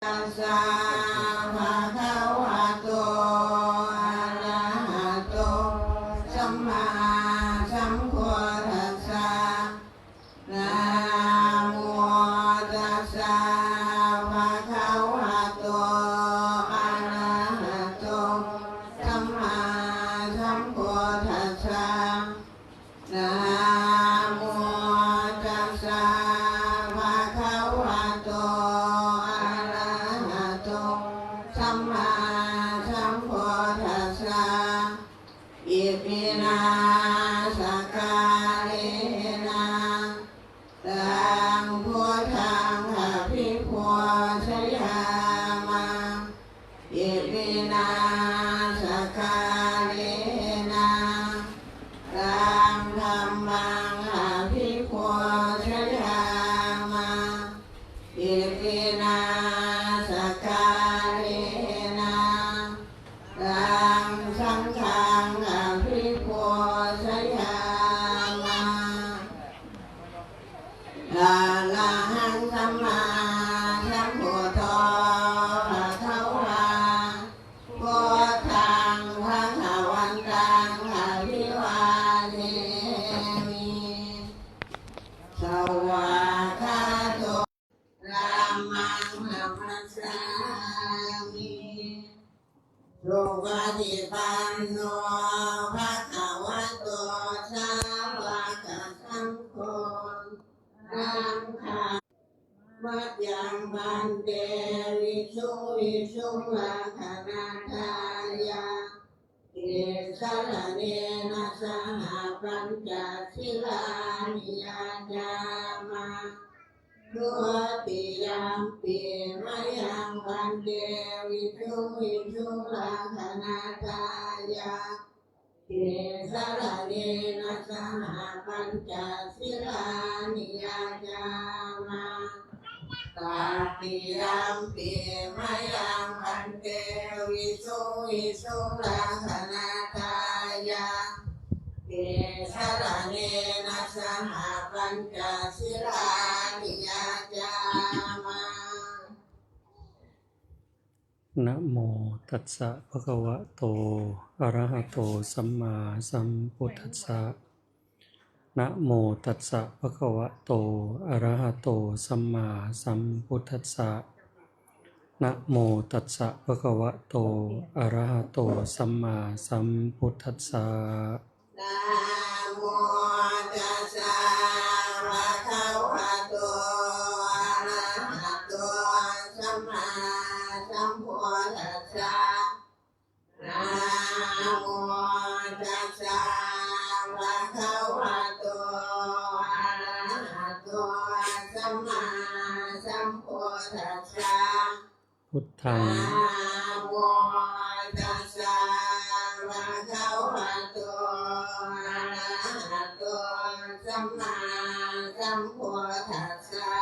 ตัสสะภะคะวะโตอะระหะโตสัมมาสัมพุทธัสสะนะโมตัสสะภะคะวะโตอะระหะโตสัมมาสัมพุทธัสสะนะโมตัสสะภะคะวะโตอะระหะโตสัมมาสัมพุทธัสสะอิมินาสการินาตังพุทธังอภิปูชยามาอิมินาสการินาตังธัมมังอภิปูชยามาอิมินาสการินาตังสังฆังอภิปูชยามาอะระหังสัมมาสัมพุทโธภะคะวาพุทธังภะคะวันตังอภิวาเทมิสวากขาโตธัมมังนัมมัสสามิสุปฏิปันโนภะคะวะโตสาวกสังโฆสังฆังมัจยังพันเตวิสุวิสุราคณาทายาอิสรเนนะสหปัญจศีลานิยาจามาทุติยมปิมยังพันเตวิสุวิสุราคณาทายาอิสรเนนะสหปัญจศีลานิยาจามาตติยมปิมยังพันเตวิสุวิสุราคณาทายาอิสรเนนะสหปัญจศีลานิยาจามานะโมตัสสะภะคะวะโตอะระหะโตสัมมาสัมพุทธัสสะนะโมตัสสะภะคะวะโตอะระหะโตสัมมาสัมพุทธัสสะนะโมตัสสะภะคะวะโตอะระหะโตสัมมาสัมพุทธัสสะนะโมตัสสะภะคะวะโตอะระหะโตสัมมาสัมพุทธัสสะนะโมตัสสะภะคะวะโตอะระหะโตสัมมาสัมพุทธัสสะพุทธังนะโมตัสสะภะคะวะโตอะระหะโตสัมมาสัมพุทธัสสะ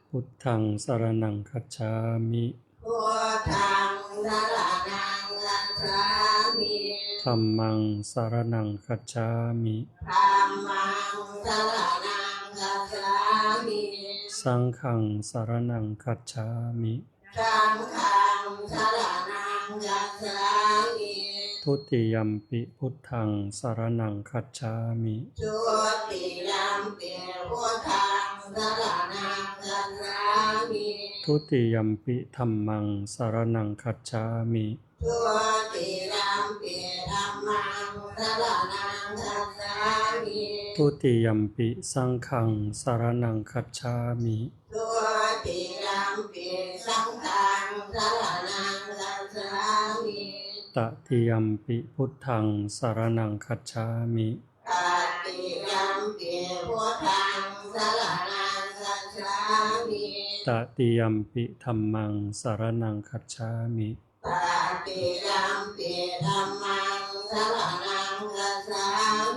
พุทธังสรณังคัจฉามิพุทธังสรณังคัจฉามิธัมมังสรณังคัจฉามิธัมมังสรณังคัจฉามิสังฆังสรณังคัจฉามิสังฆังสรณังคัจฉามิทุติยัมปิพุทธังสรณังคัจฉามิทุติยัมปิพุทธังสรณังคัจฉามิทุติยัมปิธัมมังสรณังคัจฉามิทุติยัมปิธัมมังสรณังคัจฉามิทุติยัมปิสังฆังสรณังคัจฉามิทุติยัมปิสังฆังสรณังคัจฉามิตติยัมปิพุทธังสรณังคัจฉามิตติยัมปิพุทธังสรณังคัจฉามิตติยัมปิธัมมังสรณังคัจฉามิตติยัมปิธัมมังสรณังคัจฉา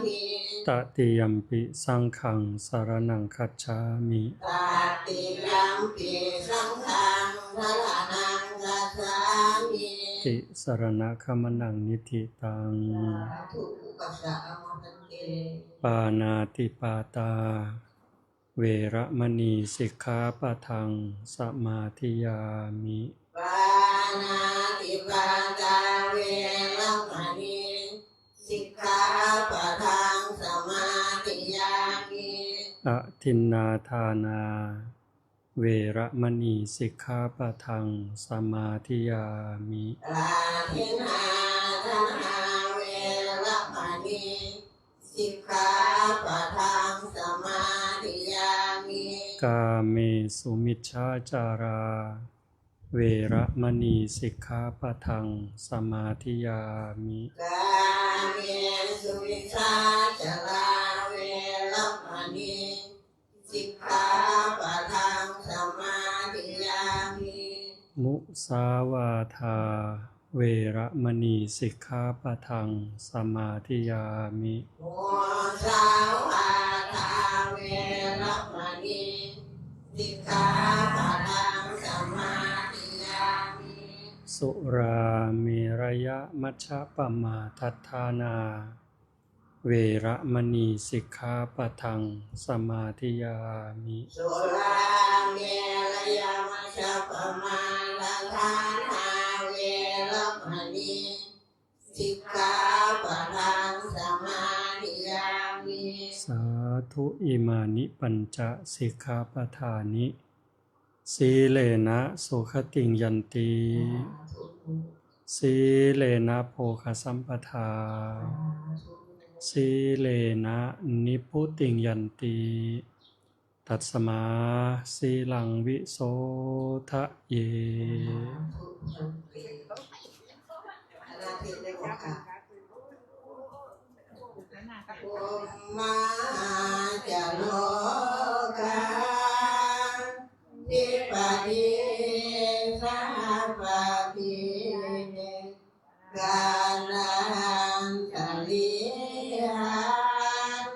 มิตติยัมปิสังฆังสรณังคัจฉามิตติยัมปิสังฆังสรณังคัจฉามิติสรณคัมนังนิธิตังทุกขะสะอมทันเตปานาติปาตา เวระมณีสิกขาปะทังสมาธิยามิ ปานาติปาตาเวรมณีสิกขาปะทังสมาธิยามิ อทินนาทานาเวระมณีสิกขาปะทังสมาธิยามิ อาทินนาทนาเวรมณีสิกขาปะทังสมาธิยามิ กาเมสุมิชฌาจาราเวระมณีสิกขาปะทังสมาธิยามิ กาเมสุวิชาจาราเวรมณีสิกขาปะทังสมาธิยามิ มุสาวาทาเวระมณีสิกขาปะทังสมาธิยามิ โมสาวาทาเวรมณีสิกขาปะทังสมาธิยามิ สุราเมรยมัชฌะปมาทัฏฐานาเวระมณีสิกขาปะทังสมาธิยามิ สุราเมรยมัชฌัปปมาทัฏฐานาเวรมณีสิกขาปะทังสมาธิยามิ สาธุอิมานิปัญจสิกขาปทานิสีเลนะสุขติงยันติสีเลนะโภคสัมปทาสีเลนะนิพุติงยันติตัสมาสีลังวิโสทะเย มาจะโลกาทิปฏิสัพพทิกาลังกะลิหัน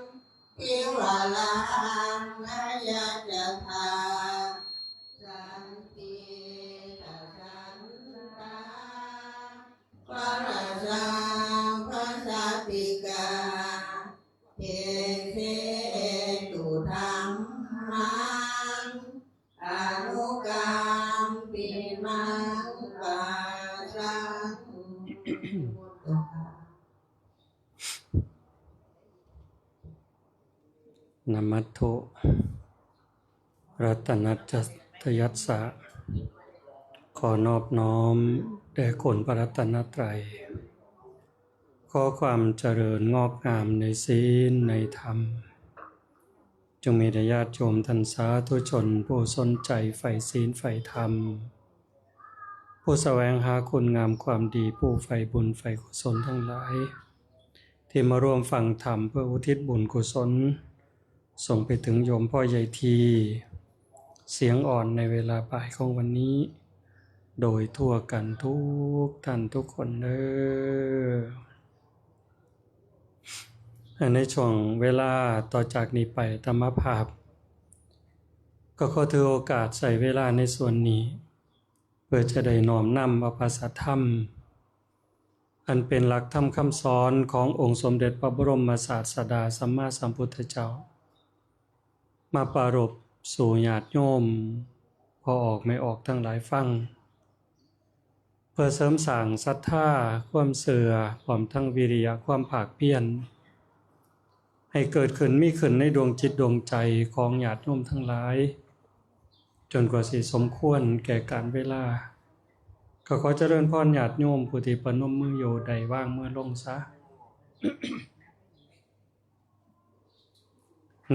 ทิวาลังนายะจะทาสันติสันตาปะระสังภะสะปิกาเทเทตุธัมมังอนุกรรมปิมังปะสัง นะมัตโธรัตนัจจยัสสะขอนอบน้อมแด่คุณพระรัตนตรัยขอความเจริญงอกงามในศีลในธรรมจงมีแด่ญาติโยมท่านสาธุชนผู้สนใจใฝ่ศีลใฝ่ธรรมผู้แสวงหาคุณงามความดีผู้ใฝ่บุญใฝ่กุศลทั้งหลายที่มาร่วมฟังธรรมเพื่ออุทิศบุญกุศลส่งไปถึงโยมพ่อใหญ่ทีเสียงอ่อนในเวลาบ่ายของวันนี้โดยทั่วกันทุกท่านทุกคนเด้อในช่วงเวลาต่อจากนี้ไปธรรมภาพก็ขอถือโอกาสใส่เวลาในส่วนนี้เพื่อจะได้น้อมนำเอาภาษาธรรมอันเป็นหลักธรรมคำสอนขององค์สมเด็จพระบรมศาสดาสัมมาสัมพุทธเจ้ามาปรารภสู่ญาติโยมพอออกไม่ออกทั้งหลายฟังเพื่อเสริมสร้างศรัทธาความเสื่อพร้อมทั้งวิริยะความภาคเพียรให้เกิดขึ้นมีขึ้นในดวงจิตดวงใจของญาติโยมทั้งหลายจนกว่าสิสมควรแก่การเวลาก็ขอเจริญพรญาติโยมผู้ที่ประนมมืออยู่ใดว่างเมื่อลงซะ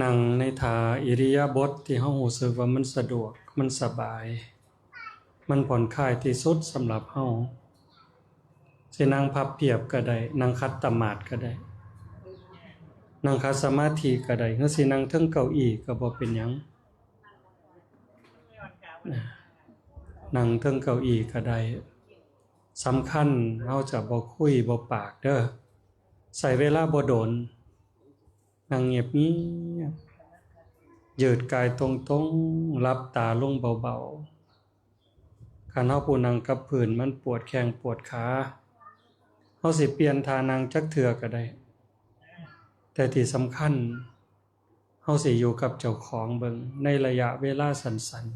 นั่งในท่าอิริยาบถที่เฮารู้สึกว่ามันสะดวกมันสบายมันผ่อนคลายที่สุดสำหรับเฮาสินั่งพับเพียบก็ได้นั่งคัดตมาดก็ได้นั่งคัดสมาธิก็ได้หรือสินั่งเทิงเก้าอี้ก็บ่เป็นหยังนั่งเทิงเก้าอี้ก็ได้สำคัญเฮาจะบ่คุยบ่ปากเด้อใส่เวลาบ่โดนนั่งเงียบงี้ยืดกายตรงๆหลับตาลงเบาๆคันเฮาผู้นั่งกับพื้นมันปวดแข้งปวดขาเฮาสิเปลี่ยนท่านั่งจักเทื่อก็ได้แต่ที่สำคัญ เฮาสิอยู่กับเจ้าของเบิ่งในระยะเวลาสั้น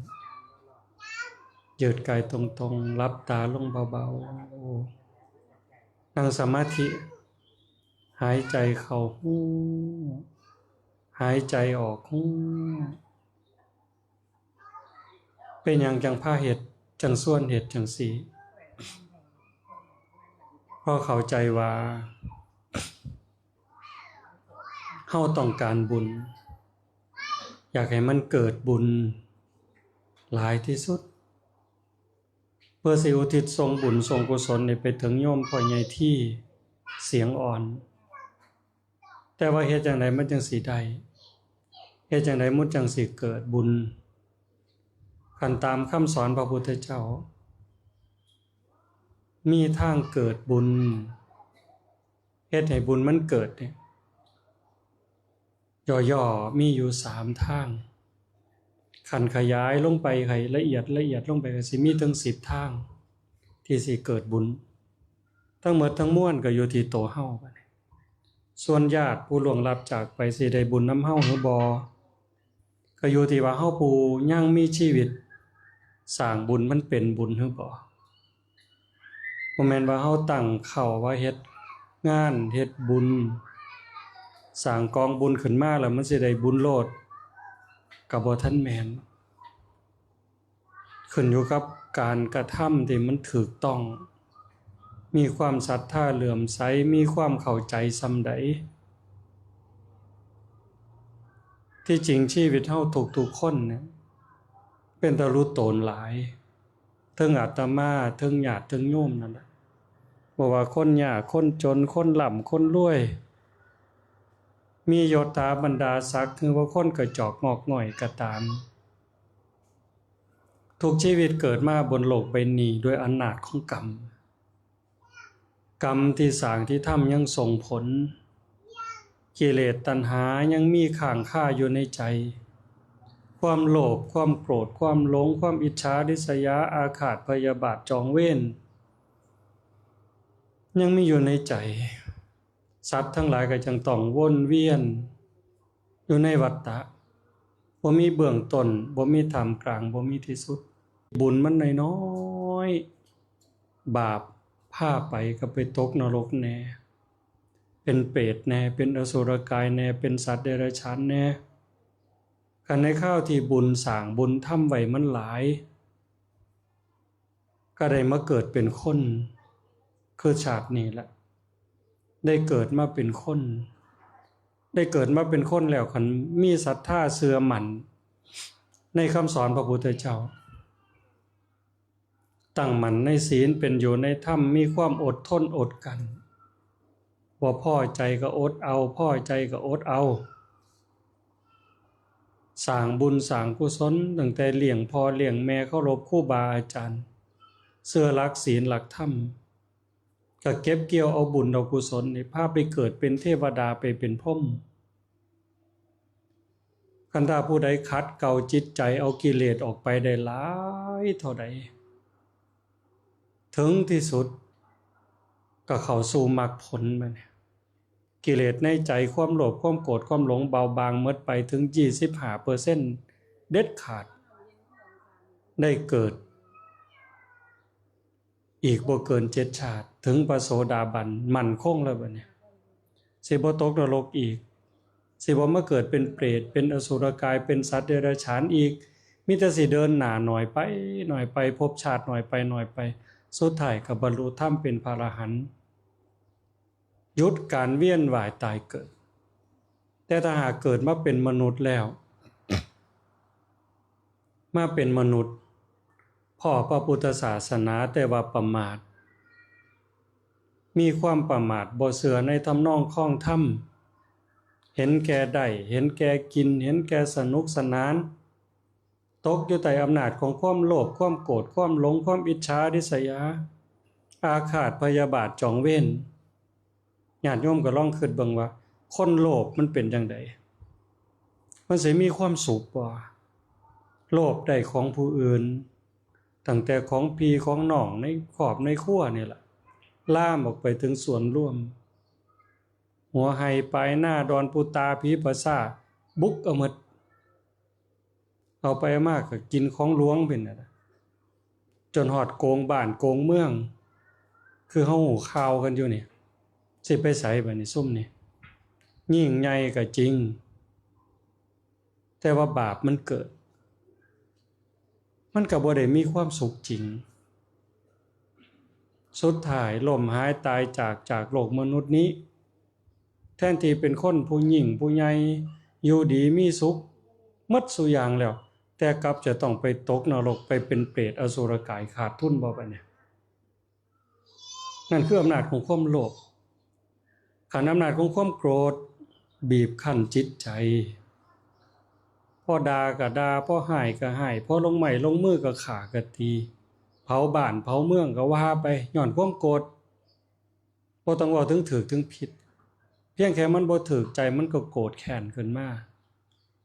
ๆยืดกายตรงๆหลับตาลงเบาๆนั่งสมาธิหายใจเข้าฮู้หายใจออกฮู้เป็นหยังจังพาเฮ็ดจังส่วนเฮ็ดจังซี่เพราะเข้าใจว่าเฮาต้องการบุญอยากให้มันเกิดบุญหลายที่สุดเพื่อสิอุทิศส่งบุญส่งกุศลไปถึงโยมพ่อใหญ่ที่เสียงอ่อนแต่ว่าเฮ็ดจังไดมันจังสิได้เฮ็ดจังไดมันจังสิเกิดบุญคันตามคำสอนพระพุทธเจ้ามีทางเกิดบุญเฮ็ดให้บุญมันเกิดเนี่ยย่อๆมีอยู่3ทางคันขยายลงไปให้ละเอียดลงไปก็สิมีถึง10ทางที่สิเกิดบุญทั้งหมดทั้งมวลก็อยู่ที่ตัวเฮาบัดนี้ส่วนญาติผู้ล่วงลับจากไปสิได้บุญนำเฮาหรือบ่ก็อยู่ที่ว่าเฮาผู้ยังมีชีวิตสร้างบุญมันเป็นบุญหรือบ่บ่แม่นว่าเฮาตั้งเข้าว่าเฮ็ดงานเฮ็ดบุญสร้างกองบุญขึ้นมาแล้วมันสิได้บุญโลดก็บ่ทันแม่นขึ้นอยู่กับการกระทำที่มันถูกต้องมีความศรัทธาเหลื่อมใสมีความเข้าใจส่ำใดที่จริงชีวิตเฮาทุกๆคนเนี่ยเป็นตะรู้ตนหลายทั้งอาตมาทั้งญาติทั้งโยมนั่นแหละบ่ว่าคนยากคนจนคนร่ำคนรวยมียศถาบรรดาศักดิ์คือว่าคนกระจอกงอกง่อยก็ตามทุกชีวิตเกิดมาบนโลกใบนี้ด้วยอำนาจของกรรมที่สร้างที่ทำยังส่งผลกิเลสตัณหายังมีข้างค่าอยู่ในใจความโลภความโกรธความหลงความอิจฉาริษยาอาฆาตพยาบาทจองเวรยังมีอยู่ในใจสัตว์ทั้งหลายก็จังต้องวนเวียนอยู่ในวัฏฏะบ่มีเบื้องต้นบ่มีท่ามกลางบ่มีที่สุดบุญมันน้อยๆบาปพาไปก็ไปตกนรกแน่เป็นเปรตแน่เป็นอสุรกายแน่เป็นสัตว์เดรัจฉานแน่คันในข้าวที่บุญสร้างบุญทำไว้มันหลายก็ได้มาเกิดเป็นคนคือชาตินี้แหละได้เกิดมาเป็นคนได้เกิดมาเป็นคนแล้วคันมีศรัทธาเชื่อมั่นในคำสอนพระพุทธเจ้าตั้งมั่นในศีลเป็นอยู่ในธรรมมีความอดทนอดกันบ่พอใจก็อดเอาพอใจก็อดเอาสร้างบุญสร้างกุศลตั้งแต่เลี้ยงพ่อเลี้ยงแม่เคารพครูบาอาจารย์เชื่อหลักศีลหลักธรรมก็เก็บเกี่ยวเอาบุญเอากุศลนี่พาไปเกิดเป็นเทวดาไปเป็นพรหมคันถ้าผู้ใดขัดเกลาจิตใจเอากิเลสออกไปได้หลายเท่าใดถึงที่สุดก็เข้าสู่มรรคผลมันกิเลสในใจความโลภความโกรธความหลงเบาบางหมดไปถึง 25% เด็ดขาดได้เกิดอีกบ่เกิน7ชาติถึงพระโสดาบันมั่นคงแล้วบัดนี้สิบ่ตกนรกอีกสิบ่มาเกิดเป็นเปรตเป็นอสุรกายเป็นสัตว์เดรัจฉานอีกมีแต่สิเดินหน้าหน่อยไปภพชาติหน่อยไปสุดท้ายก็บรรลุธรรมเป็นพระอรหันต์หยุดการเวียนว่ายตายเกิดแต่ถ้าหากเกิดมาเป็นมนุษย์แล้วมาเป็นมนุษย์พ่อพระพุทธศาสนาแต่ว่าประมาทมีความประมาทบ่เชื่อในทำนองคล้องธรรมเห็นแก่ได้เห็นแก่กินเห็นแก่สนุกสนานตกอยู่ใต้อำนาจของความโลภความโกรธความหลงความอิจฉาริษยาอาฆาตพยาบาทจองเวรญาติโยมก็ลองคิดเบิ่งว่าคนโลภมันเป็นจังไดมันสิมีความสุขบ่โลภได้ของผู้อื่นตั้งแต่ของพี่ของน้องในครอบในครัวนี่แหละล่ามออกไปถึงส่วนรวมหัวไห้ปลายหน้าดอนปูตาผีประสา บุกเอาหมดเอาไปมากก็กินของหลวงเป็นน่ะจนฮอดโกงบ้านโกงเมืองคือเฮาหูข่าวกันอยู่นี่สิไปไสบัดนี้ซุ่มนี่ยิ่งใหญ่ก็จริงแต่ว่าบาปมันเกิดมันก็บ่ได้มีความสุขจริงสุดท้ายล้มหายตายจากโลกมนุษย์นี้แทนที่เป็นคนผู้หญิงผู้ใหญ่อยู่ดีมีสุขหมดสุอย่างแล้วแต่กลับจะต้องไปตกนรกไปเป็นเปรตอสุรกายขาดทุนบ่บัดนี้นั่นคืออำนาจของความโลภขันอำนาจของความโกรธบีบคั้นจิตใจพอด่าก็ด่าพอหายก็หายพอลงไม้ลงมือก็ฆ่าก็ตีเผาบ้านเผาเมืองก็ว่าไปย้อนความโกรธบ่ต้องเว้าถึงถูกถึงผิดเพียงแค่มันบ่ถูกใจมันก็โกรธแค้นขึ้นมา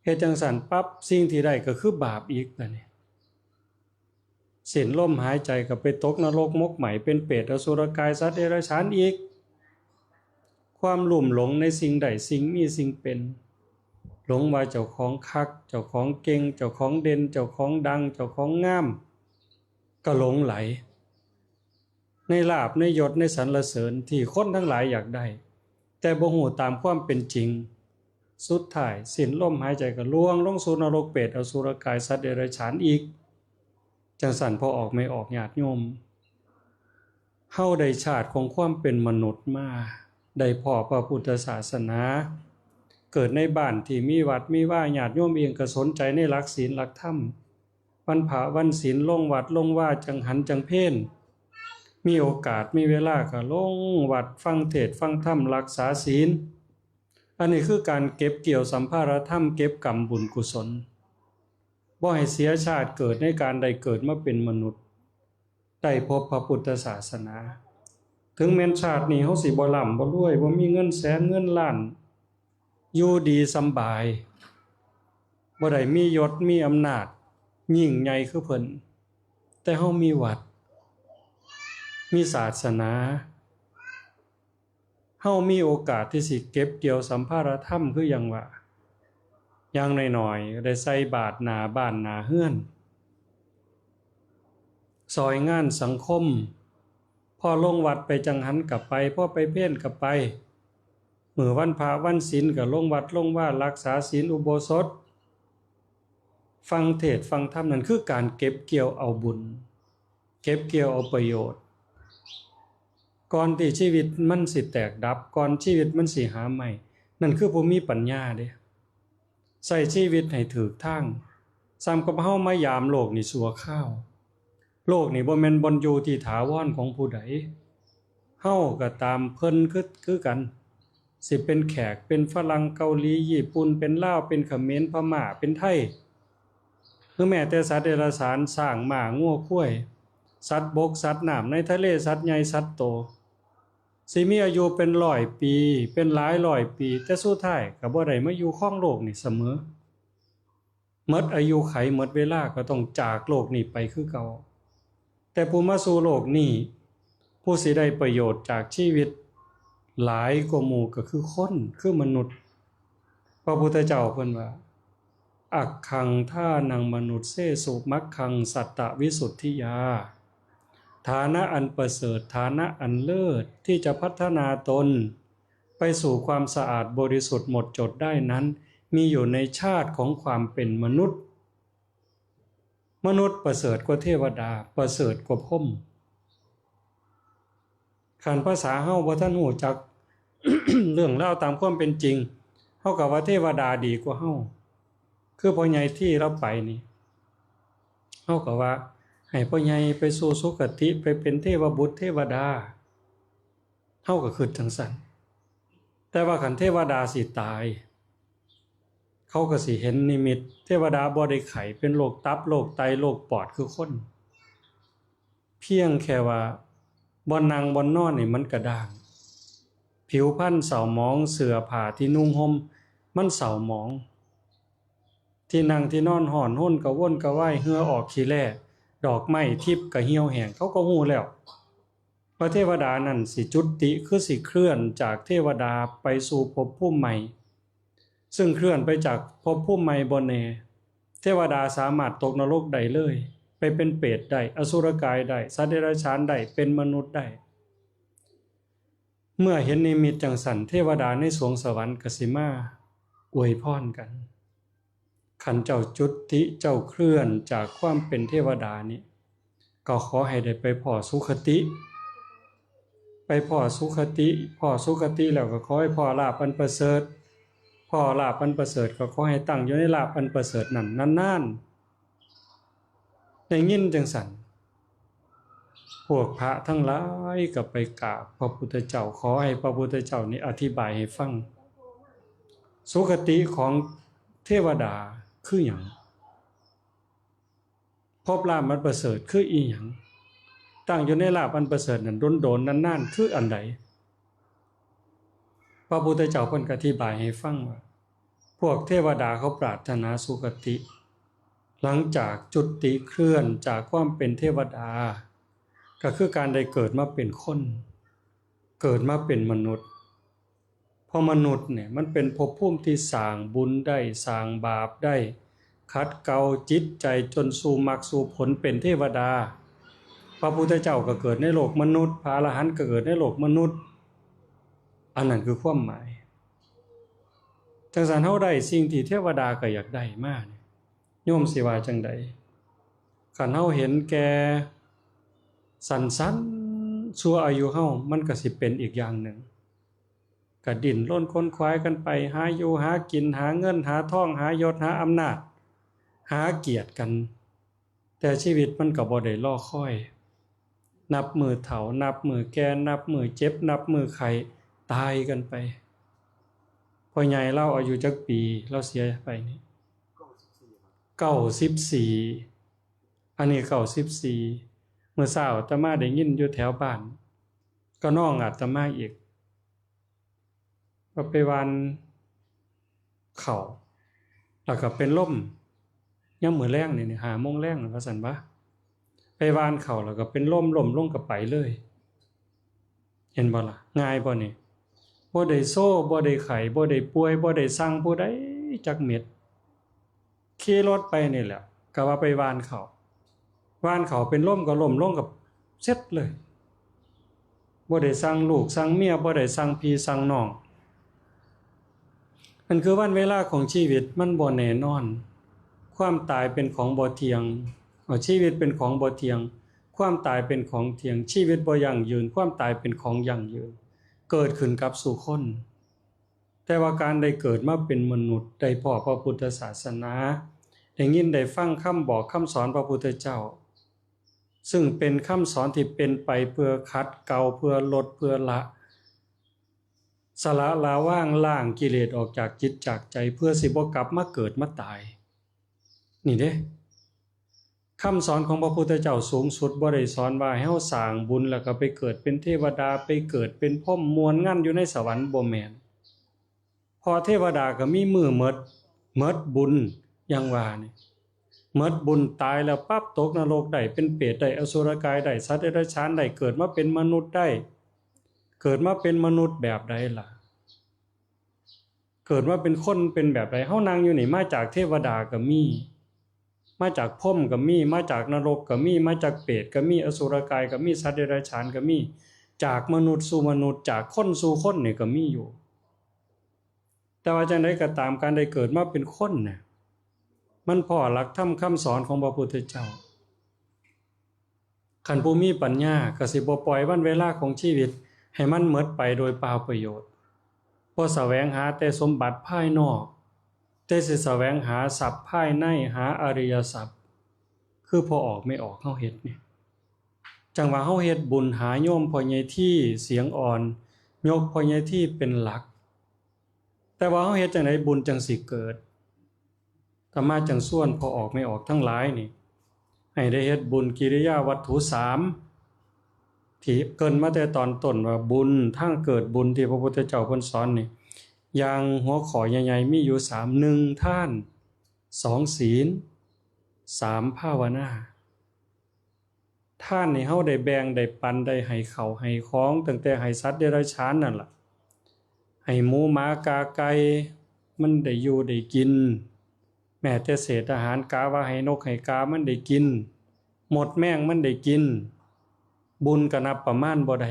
เฮ็ดจังซั่นปั๊บสิ่งที่ได้ก็คือบาปอีกบัดนี้สิ้นลมหายใจก็ไปตกนรกมกไหมเป็นเปรตอสุรกายสัตว์เดรัจฉานอีกความลุ่มหลงในสิ่งใดสิ่งมีสิ่งเป็นหลงว่าเจ้าของคักเจ้าของเก่งเจ้าของเด่นเจ้าของดังเจ้าของงามก็หลงไหลในลาภในยศในสรรเสริญที่คนทั้งหลายอยากได้แต่บ่ฮู้ตามความเป็นจริงสุดท้ายสิ้นลมหายใจก็ล่วงลงสู่นรกเปรตอสุรกายสัตว์เดรัจฉานอีกจังสั่นพอออกไม่ออกญาติโยมเฮาได้ชาติของความเป็นมนุษย์มาได้พ้อพระพุทธศาสนาเกิดในบ้านที่มีวัดมีว่าญาติโยมเองก็สนใจในหลักศีลหลักธรรมวันพระวันศีลลงวัดลงว่าจังหันจังเพลมีโอกาสมีเวลาก็ลงวัดฟังเทศน์ฟังธรรมรักษาศีลอันนี้คือการเก็บเกี่ยวสัมภารธรรมเก็บกรรมบุญกุศลบ่ให้เสียชาติเกิดในการได้เกิดมาเป็นมนุษย์ได้พบพระพุทธศาสนาถึงแม้นชาตินี้เฮาสิบ่ร่ำบ่รวยบ่มีเงินแสนเงินล้านอยู่ดีสำบายบ่ได้มียศมีอำนาจยิ่งใหญ่คือเพิ่นแต่เฮามีวัดมีศาสนาเฮามีโอกาสที่สิเก็บเกี่ยวสัมภารธรรมคือหยังว่าอย่างน้อยๆได้ใส่บาตรหน้าบ้านหน้าเรือนซอยงานสังคมพอลงวัดไปจังหันกลับไปพอไปเพ่นกลับไปมื้อวันพระวันศีลก็ลงวัดลงว่ารักษาศีลอุโบสถฟังเทศน์ฟังธรรมนั่นคือการเก็บเกี่ยวเอาบุญเก็บเกี่ยวเอาประโยชน์ก่อนที่ชีวิตมันสิแตกดับก่อนชีวิตมันสิหาใหม่นั่นคือผู้มีปัญญาเด้ใช้ชีวิตให้ถูกทางซ้ำกับเฮามายามโลกนี่ชั่วคราวโลกนี่บ่แม่นบ่อนอยู่ที่ถาวรของผู้ใดเฮาก็ตามเพิ่นคือกันสิเป็นแขกเป็นฝรั่งเกาหลีญี่ปุ่นเป็นลาวเป็นเขมรพม่าเป็นไทยหรือแม้แต่สัตว์เดรัจฉานสร้างหมางัวควายสัตว์บกสัตว์น้ำในทะเลสัตว์ใหญ่สัตว์โตสิมีอายุเป็น100 ปีเป็นหลายร้อยปีแต่สุดท้ายก็บ่ได้มาอยู่ครองโลกนี่เสมอหมดอายุไขหมดเวลาก็ต้องจากโลกนี้ไปคือเก่าแต่ผู้มาสู่โลกนี้ผู้สิได้ประโยชน์จากชีวิตหลายกว่าหมู่ก็คือคนคือมนุษย์พระพุทธเจ้าเพิ่นว่าอักขังท่านังมนุษย์เสสุมักขังสัตตวิสุทธิยาฐานะอันประเสริฐฐานะอันเลิศที่จะพัฒนาตนไปสู่ความสะอาดบริสุทธิ์หมดจดได้นั้นมีอยู่ในชาติของความเป็นมนุษย์มนุษย์ประเสริฐกว่าเทวดาประเสริฐกว่าพรหมขันภาษาเฮาบ่ทันฮู้จัก เรื่องเล่าตามความเป็นจริงเฮาก็ว่าเทวดาดีกว่าเฮาคือพ่อใหญ่ที่เราไปนี่เฮาก็ว่าให้พ่อใหญ่ไปสู่สุคติไปเป็นเทวบุตรเทวดาเฮาก็คิดจังซั่นแต่ว่าคันเทวดาสิตายเขาก็สิเห็นนิมิตเทวดาบ่ได้ไข้เป็นโรคตับโรคไตโรคปอดคือคนเพียงแค่ว่าบ่นั่งบ่นอนนี่มันกระด้างผิวพรรณเศร้าหมองเสื้อผ้าที่นุ่งห่มมันเศร้าหมองที่นั่งที่นอนห่อนห้นกระวนกระว่ายเหงื่อออกขี้แลดอกไม้ทิพย์ก็เหี่ยวแห้งเขาก็ฮู้แล้วว่าเทวดานั่นสิจุติคือสิเคลื่อนจากเทวดาไปสู่ภพภูมิใหม่ ซึ่งเคลื่อนไปจากภพภูมิใหม่บ่แน่เทวดาสามารถตกนรกได้เลยไปเป็นเปรตได้อสุรกายได้สัตว์เดรัจฉานได้เป็นมนุษย์ได้เมื่อเห็นนิมิตจังสันเทวดาในสวงสวรรค์กสิมาอวยพรกันขันเจ้าจุติเจ้าเคลื่อนจากความเป็นเทวดานี้ก็ขอให้ได้ไปพ้อสุคติไปพ้อสุคติพ้อสุคติแล้วก็ขอให้พ้อลาภอันประเสริฐพ้อลาภอันประเสริฐก็ขอให้ตั้งอยู่ในลาภอันประเสริฐนั้นนานๆได้ยินจังสันพวกพระทั้งหลายก็ไปกราบพระพุทธเจ้าขอให้พระพุทธเจ้านี้อธิบายให้ฟังสุคติของเทวดาคือหยังภพลาภอันประเสริฐคืออีหยังตั้งอยู่ในลาภอันประเสริฐนั้นโดนๆนานๆคืออันใดพระพุทธเจ้าเพิ่นก็อธิบายให้ฟังว่าพวกเทวดาเขาปรารถนาสุคติหลังจากจุติเคลื่อนจากความเป็นเทวดาก็คือการได้เกิดมาเป็นคนเกิดมาเป็นมนุษย์เพราะมนุษย์เนี่ยมันเป็นภพภูมิที่สร้างบุญได้สร้างบาปได้ขัดเกลาจิตใจจนสู่มรรคสู่ผลเป็นเทวดาพระพุทธเจ้าก็เกิดในโลกมนุษย์พระอรหันต์ก็เกิดในโลกมนุษย์อันนั้นคือความหมายจังสันเฮาได้สิ่งที่เทวดาก็อยากได้มาเนี่ยโยมสิว่าจังใดคันเฮาเห็นแก่สั้นๆชั่วอายุเฮามันก็สิเป็นอีกอย่างหนึ่งก็ดิ้นรนค้นคว้ากันไปหาอยู่หากินหาเงินหาทองหายศหาอำนาจหาเกียรติกันแต่ชีวิตมันก็บ่ได้รอคอยนับมือเฒ่านับมือแก่นับมือเจ็บนับมือไข้ตายกันไปพ่อใหญ่เราอายุจักปีเราเสียไปนี่94อันนี้94เมื่อเช้าอาตมาได้ยินอยู่แถวบ้านก็น้องอาตมาอีกก็ไปวันเขาแล้วก็เป็นลมยามมื้อแลงนี่5 โมงแลงว่าซั่นบ่ไปวานเขาแล้วก็เป็นลมลงก็ไปเลยเห็นบ่ล่ะง่ายบ่นี่บ่ได้โซ่บ่ได้ไข้บ่ได้ป่วยบ่ได้สั่งผู้ใดจักเม็ดขี่รถไปนี่แหละก็ว่าไปวานเขาเป็นลมก็ล้มลงกับเสร็จเลยบ่ได้สั่งลูกสั่งเมียบ่ได้สั่งพี่สั่งน้องมันคือวันเวลาของชีวิตมันบ่แน่นอนความตายเป็นของบ่เที่ยงชีวิตเป็นของบ่เที่ยงความตายเป็นของเที่ยงชีวิตบ่ยั่งยืนความตายเป็นของยั่งยืนเกิดขึ้นกับสุคนแต่ว่าการได้เกิดมาเป็นมนุษย์ได้พ้อพระพุทธศาสนาได้ยินได้ฟังคำบอกคำสอนพระพุทธเจ้าซึ่งเป็นคำสอนที่เป็นไปเพื่อขัดเกลาเพื่อลดเพื่อละสละละว่างล้างกิเลสออกจากจิตจากใจเพื่อสิบ่กลับมาเกิดมาตายนี่เด้คำสอนของพระพุทธเจ้าสูงสุดบ่ได้สอนว่าให้เฮาสร้างบุญแล้วก็ไปเกิดเป็นเทวดาไปเกิดเป็นพรหมมวลงานอยู่ในสวรรค์บ่แม่นพอเทวดาก็มีมือหมดบุญอย่างว่านี่หมดบุญตายแล้วปั๊บตกนรกได้เป็นเปรตได้อสุรกายได้สัตว์เดรัจฉานได้เกิดมาเป็นมนุษย์ได้เกิดมาเป็นมนุษย์แบบใดล่ะเกิดมาเป็นคนเป็นแบบใดเฮานั่งอยู่นี่มาจากเทวดาก็มีมาจากพรหมก็มีมาจากนรกก็มีมาจากเปรตก็มีอสุรกายก็มีสัตว์เดรัจฉานก็มีจากมนุษย์สู่มนุษย์จากคนสู่คนนี่ก็มีอยู่แต่ว่าจังได๋ก็ตามการได้เกิดมาเป็นคนน่ะมันพ้อหลักธรรมคำสอนของพระพุทธเจ้าคันผู้มีปัญญาก็สิบ่ปล่อยวันเวลาของชีวิตให้มันหมดไปโดยเปล่าประโยชน์บ่แสวงหาแต่สมบัติภายนอกแต่สิแสวงหาทรัพย์ภายในหาอริยทรัพย์คือพอออกไม่ออกเฮาเฮ็ดนี่จังว่าเฮาเฮ็ดบุญหาโยมพ่อใหญ่ที่เสียงอ่อนยกพ่อใหญ่ที่เป็นหลักแต่ว่าเฮาเฮ็ดจังได๋บุญจังสิเกิดธรรมะจังส่วนพอออกไม่ออกทั้งหลายนี่ให้ได้เฮ็ดบุญกิริยาวัตถุ3ที่เกินมาแต่ตอนต้นว่าบุญทั้งเกิดบุญที่พระพุทธเจ้าเพิ่นสอนนี่อย่างหัวข้อใหญ่ๆมีอยู่3 1ท่าน2ศีล3ภาวนาท่านนี่เฮาได้แบ่งได้ปันได้ให้ข้าวให้ของตั้งแต่ให้สัตว์เดรัจฉานนั่นล่ะให้หมูหมากาไก่ มันได้อยู่ได้กินแม้แต่เศษอาหารกาว่าให้นกให้กามันได้กินหมดแม่งมันได้กินบุญก็นับประมาณบ่ได้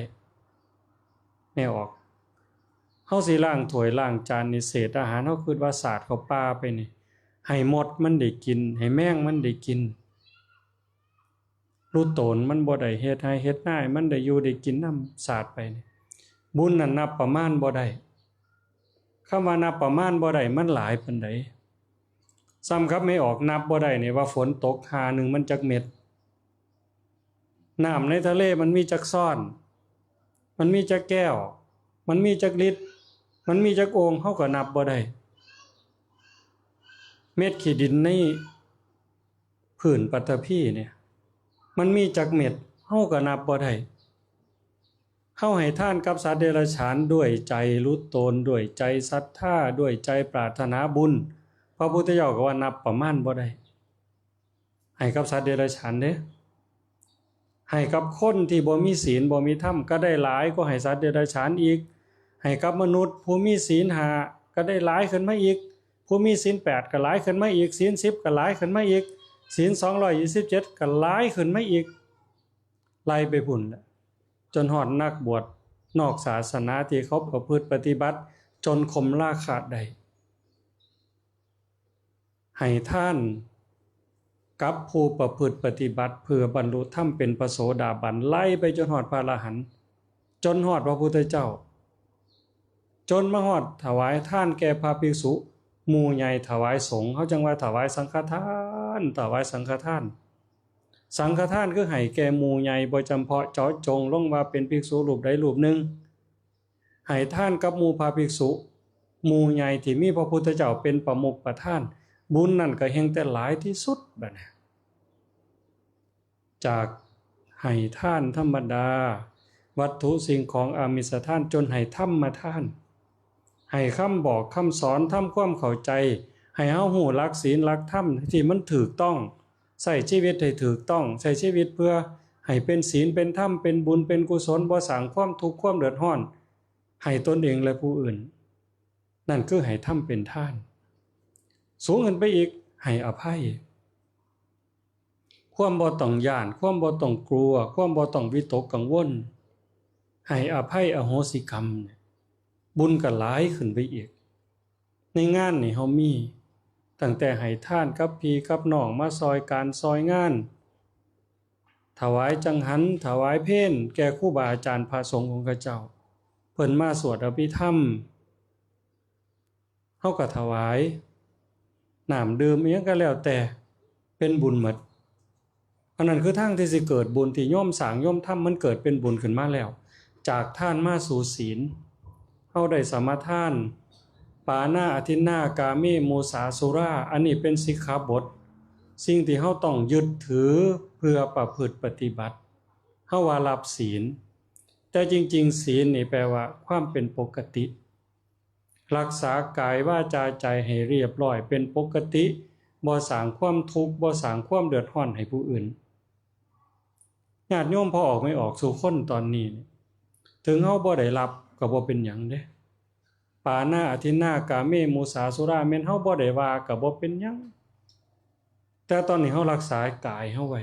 แน่ออกเฮาสิล้างถ้วยล้างจานนี่เศษอาหารเฮาคิดว่าสาดเข้าป่าไปนี่ให้หมดมันได้กินให้แม่งมันได้กินรู้ตนมันบ่ได้เฮ็ดให้เฮ็ดนามันได้อยู่ได้กินนำสาดไปนี่บุญนั้นนับประมาณบ่ได้คำว่านับประมาณบ่ได้มันหลายปานใดซ้ำครับไม่ออกนับบ่ได้นี่ว่าฝนตกหาหนึ่งมันจักเม็ดน้ำในทะเลมันมีจักซ่อนมันมีจักแก้วมันมีจักลิตรมันมีจักโอ่งเฮาก็นับบ่ได้เม็ดขี้ดินในผืนปฐพีเนี่ยมันมีจักเม็ดเฮาก็นับบ่ได้เฮาให้ทานกับสัตว์เดรัจฉานด้วยใจรู้ตนด้วยใจศรัทธาด้วยใจปรารถนาบุญพระพุทธเจ้าก็ว่านับประมาณบ่ได้ให้กับสัตว์เดรัจฉานเด้ให้กับคนที่บ่มีศีลบ่มีธรรมก็ได้หลายก็ให้สัตว์เดรัจฉานอีกให้กับมนุษย์ผู้มีศีล5ก็ได้หลายขึ้นมาอีกผู้มีศีล8ก็หลายขึ้นมาอีกศีล10ก็หลายขึ้นมาอีกศีล227ก็หลายขึ้นมาอีกไล่ไปพุ่นจนฮอดนักบวชนอกศาสนาที่เขาประพฤติปฏิบัติจนข่มราคะได้ให้ท่านกับผู้ประพฤติปฏิบัติเพื่อบรรลุธรรมเป็นพระโสดาบันไล่ไปจนฮอดพระอรหันต์จนฮอดพระพุทธเจ้าจนมาฮอดถวายท่านแก่พระภิกษุหมู่ใหญ่ถวายสงฆ์เฮาจังว่าถวายสังฆทานถวายสังฆทานสังฆทานคือให้แก่หมู่ใหญ่บ่จำเพาะเจาะจงลงว่าเป็นภิกษุรูปใดรูปหนึ่งให้ท่านกับหมู่พระภิกษุหมู่ใหญ่ที่มีพระพุทธเจ้าเป็นประมุขประธานบุญนั่นก็แห่งแต่หลายที่สุดบัดนี้จากให้ท่านธรรมดาวัตถุสิ่งของอามิสทานจนให้ธรรมทานให้คำบอกคำสอนทำความเข้าใจให้เฮาฮู้หลักศีลหลักธรรมที่มันถูกต้องใช้ชีวิตให้ถูกต้องใช้ชีวิตเพื่อให้เป็นศีลเป็นธรรมเป็นบุญเป็นกุศลบ่สร้างความทุกข์ความเดือดร้อนให้ตนเองและผู้อื่นนั่นคือให้ทำเป็นทานสูงขึ้นไปอีกให้อภัยความบ่ต้องย้านความบ่ต้องกลัวความบ่ต้องวิตกกังวลให้อภัยอโหสิกรรมบุญก็หลายขึ้นไปอีกในงานนี่เฮามีตั้งแต่ให้ทานกับพี่กับน้องมาซอยการซอยงานถวายจังหันถวายเพลแก่ครูบาอาจารย์พระสงฆ์ของข้าเจ้าเพิ่นมาสวดอภิธรรมเฮาก็ถวายน้ำดื่มอิหยังก็แล้วแต่เป็นบุญหมดอันนั้นคือทางที่สิเกิดบุญที่โยมสร้างโยมทำมันเกิดเป็นบุญขึ้นมาแล้วจากทานมาสู่ศีลเฮาได้สมาทานปานาอทินนากาเมโมสาสุราอันนี้เป็นสิกขาบทสิ่งที่เฮาต้องยึดถือเพื่อประพฤติปฏิบัติเฮาว่ารับศีลแต่จริงๆศีลนี่แปลว่าความเป็นปกติรักษากายวาจาใจให้เรียบร้อยเป็นปกติบ่สร้างความทุกข์บ่สร้างความเดือดร้อนให้ผู้อื่นญาติโยมพอออกไม่ออกสู่คนตอนนี้ถึงเฮาบ่ได้รับก็บ่เป็นหยังเด้ปานาอทินนากาเมมุสาสุราแม่นเฮาบ่ได้ว่าก็บ่เป็นหยังแต่ตอนนี้เฮารักษากายเฮาไว้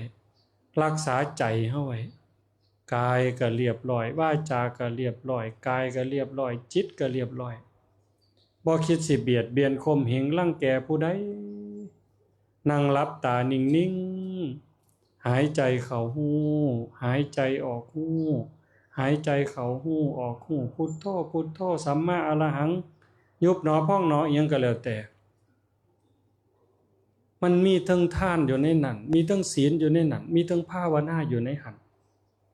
รักษาใจเฮาไว้กายก็เรียบร้อยวาจาก็เรียบร้อยกายก็เรียบร้อยจิตก็เรียบร้อยบ่คิดสิเบียดเบียนข่มเหงรังแกผู้ใดนั่งหลับตานิ่งๆหายใจเข้าหูหายใจออกหูหายใจเข้าหูออกหูพุทโธพุทโธสัมมาอรหังยุบหนอพองหนออิหยังก็แล้วแต่มันมีทั้งทานอยู่ในนั้นมีทั้งศีลอยู่ในนั้นมีทั้งภาวนาอยู่ในหัน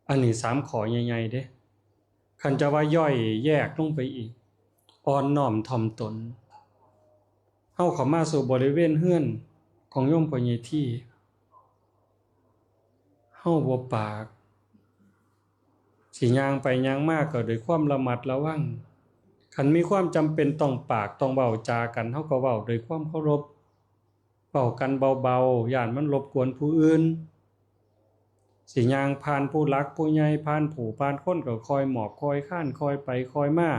อันนี้3ข้อใหญ่ๆเด้คันจะว่าย่อยแยกลงไปอีกอ่อนน้อมถ่อมตนเฮาเข้ามาสู่บริเวณเฮือนของโยมพ่อใหญ่ที่เฮาบ่ปากสิย่างไปย่างมาก็ด้วยความระมัดระวังคันมีความจำเป็นต้องปากต้องเว้าจากันเฮาก็เว้าด้วยความเคารพเว้ากันเบาๆย่านมันรบกวนผู้อื่นสิย่างผ่านผู้หลักผู้ใหญ่ผ่านผู้ผ่านคนก็คอยหมอบคอยข้านคอยไปคอยมา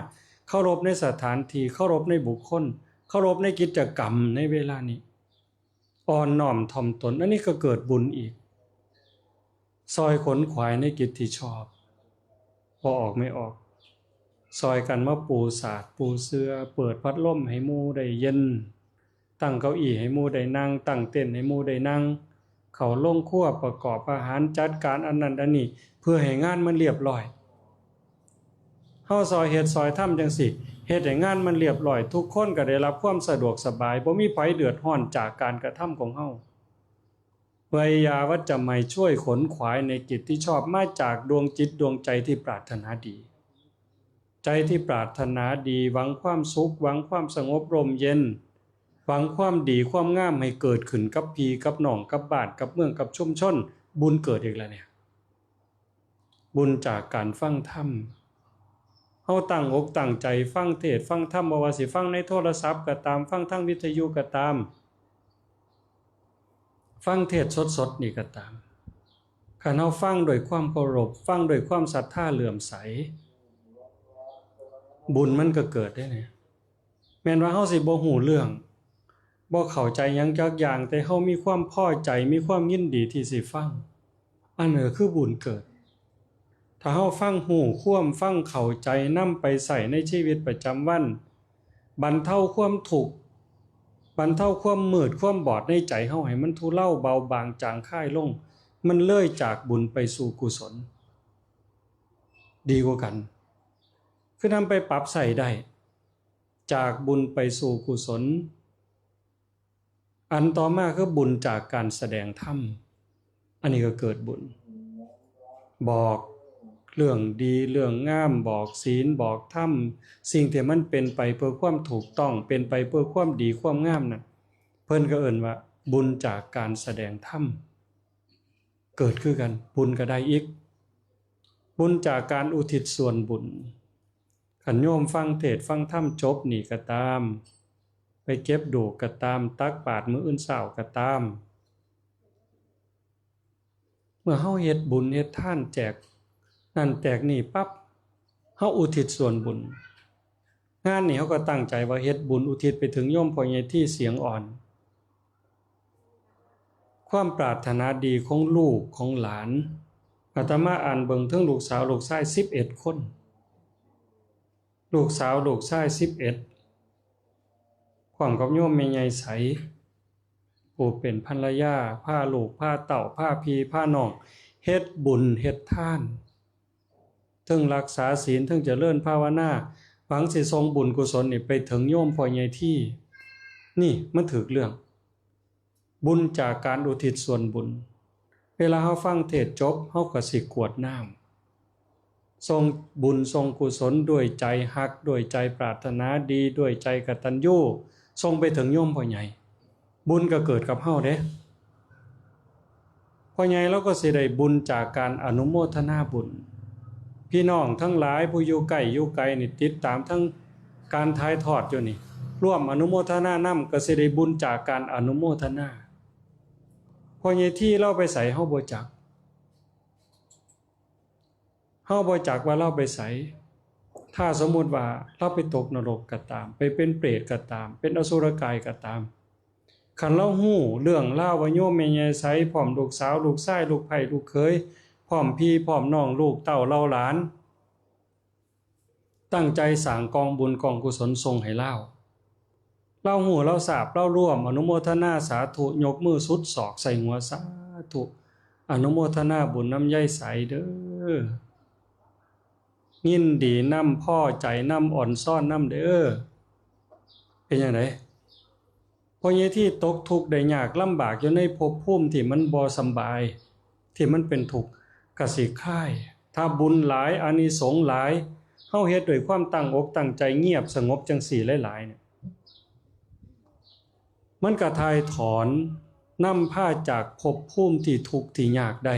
เคารพในสถานที่เคารพในบุคคล เคารพในกิจกรรมในเวลานี้อ่อนน้อมถ่อมตนอันนี้ก็เกิดบุญอีกซอยขนขวายในกิจที่ชอบพอออกไม่ออกซอยกันมาปูสาดปูเสื้อเปิดพัดลมให้หมู่ได้เย็นตั้งเก้าอี้ให้หมู่ได้นั่งตั้งเต็นท์ให้หมู่ได้นั่งเขาลงครัวประกอบอาหารจัดการอันนั้นอันนี้เพื่อให้งานมันเรียบร้อยเฮาซอยเฮ็ดซอยทำจังซี่เฮ็ดให้งานมันเรียบร้อยทุกคนก็ได้รับความสะดวกสบายบ่มีไผเดือดร้อนจากการกระทำของเฮาวิยาวัจจะไม่ช่วยขนขวายในกิจที่ชอบมาจากดวงจิตดวงใจที่ปรารถนาดีใจที่ปรารถนาดีหวังความสุขหวังความสงบร่มเย็นหวังความดีความงามให้เกิดขึ้นกับพี่กับน้องกับบ้านกับเมืองกับชุมชนบุญเกิดอีกแล้วเนี่ยบุญจากการฟังธรรมเฮาตั้งอกตั้งใจฟังเทศน์ฟังธรรมบ่ว่าสิฟังในโทรศัพท์ก็ตามฟังทางวิทยุก็ตามฟังเทศน์สดๆนี่ก็ตามคันเฮาฟังด้วยความเคารพฟังด้วยความศรัทธาเลื่อมใสบุญมันก็เกิดได้เนี่ยแม้นว่าเฮาสิบ่ฮู้เรื่องบ่เข้าใจหยังจักอย่างแต่เฮามีความพอใจมีความยินดีที่สิฟังอันนั้นคือบุญเกิดถ้าเฮาฟังหูความฟังเข้าใจนำไปใส่ในชีวิตประจำวันบรรเทาความทุกข์บรรเทาความมืดความบอดในใจเฮาให้มันทุเลาเบาบางจางคายลงมันเลยจากบุญไปสู่กุศลดีกว่ากันคือนำไปปรับใส่ได้จากบุญไปสู่กุศลอันต่อมาคือบุญจากการแสดงธรรมอันนี้ก็เกิดบุญบอกเรื่องดีเรื่องงามบอกศีลบอกธรรมสิ่งที่มันเป็นไปเพื่อความถูกต้องเป็นไปเพื่อความดีความงามน่ะเพิ่นก็เอิ้นว่าบุญจากการแสดงธรรมเกิดคือกันบุญก็ได้อีกบุญจากการอุทิศส่วนบุญขันโยมฟังเทศน์ฟังธรรมจบนี่ก็ตามไปเก็บดูก็ตามตักบาตรมื้ออื่นเช้าก็ตามเมื่อเฮาเฮ็ดบุญเฮ็ดทานแจกนั่นแตกนี่ปั๊บเฮาอุทิศส่วนบุญงานนี้เฮาก็ตั้งใจว่าเฮ็ดบุญอุทิศไปถึงโยมพ่อใหญ่ที่เสียงอ่อนความปรารถนาดีของลูกของหลานอาตมาอ่านเบิ่งถึงลูกสาวลูกชาย11คนลูกสาวลูกชาย11ความกับโยมแม่ใหญ่ใสผู้เป็นภรรยาพาลูกพาเต้าพาพี่พาน้องเฮ็ดบุญเฮ็ดทานถึงรักษาศีลถึงเจริญภาวนาหวังสิส่งบุญกุศลนี่ไปถึงโยมพ่อใหญ่ที่นี่มันถูกเรื่องบุญจากการอุทิศส่วนบุญเวลาเฮาฟังเทศน์จบเฮาก็สิกรวดน้ำส่งบุญส่งกุศลด้วยใจฮักด้วยใจปรารถนาดีด้วยใจกตัญญูส่งไปถึงโยมพ่อใหญ่บุญก็เกิดกับเฮาเด้พ่อใหญ่เราก็สิได้บุญจากการอนุโมทนาบุญพี่น้องทั้งหลายผู้อยู่ใกล้อยู่ไกลนี่ติดตามทั้งการถ่ายทอดอยู่นี่ร่วมอนุโมทนานำก็สิได้บุญจากการอนุโมทนาพ่อใหญ่ที่เราไปใส่เฮาบ่จักเฮาบ่จักว่าเราไปใส่ถ้าสมมุติว่าเราไปตกนรกก็ตามไปเป็นเปรตก็ตามเป็นอสุรกายก็ตามคันเราฮู้เรื่องราวว่าโยมแม่ใหญ่ไสพร้อมลูกสาวลูกชายลูกไผลูกเขยพร้อมพี่พร้อมน้องลูกเต้าเล่าหลานตั้งใจสร้างกองบุญกองกุศลส่งให้เล่าฮู้เราทราบเราร่วมอนุโมทนาสาธุยกมือสุดศอกใส่หัวสาธุอนุโมทนาบุญน้ำใยใสเด้อยินดีนำพ่อใจนำอ่อนซ่อนนำเด้อเป็นจังได๋พ่อใหญ่ที่ตกทุกข์ได้ยากลำบากอยู่ในภพภูมิที่มันบ่สำบายที่มันเป็นทุกข์ก็สิคลายถ้าบุญหลายอานิสงส์หลายเฮาเฮ็ดด้วยความตั้งอกตั้งใจเงียบสงบจังสี่หลายๆเนี่ยมันก็ถ่ายถอนนำพาจากภพภูมิที่ทุกข์ที่ยากได้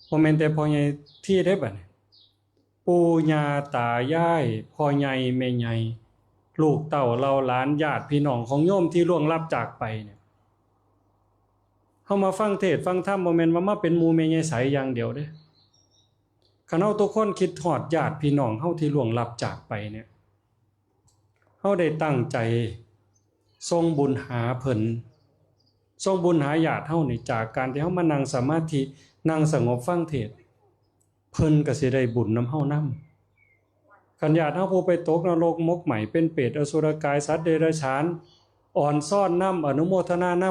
บ่แม่นแต่พ่อใหญ่ที่ได้บัดนี้ปู่ย่าตายายพ่อใหญ่แม่ใหญ่ลูกเต้าเราหลานญาติพี่น้องของโยมที่ล่วงลับจากไปเนี่ยเฮามาฟังเทศน์ฟังธรรมบ่แม่นว่ามาเป็นหมู่แม่ใหญ่ไสอย่างเดียวเด้คันเฮาทุกคนคิดฮอดญาติพี่น้องเฮาที่ล่วงลับจากไปเนี่ยเฮาได้ตั้งใจ ทรงบุญหาเพิ่นทรงบุญหาญาติเฮานี่จากการที่เฮามานั่งสมาธินั่งสงบฟังเทศน์เพิ่นก็สิได้บุญนำเฮานำคันญาติเฮาผู้ไปตกนรกมกไหมเป็นเปรตอสุรกายสัตว์เดรัจฉานอ่อนซ่อนนำอนุโมทนาน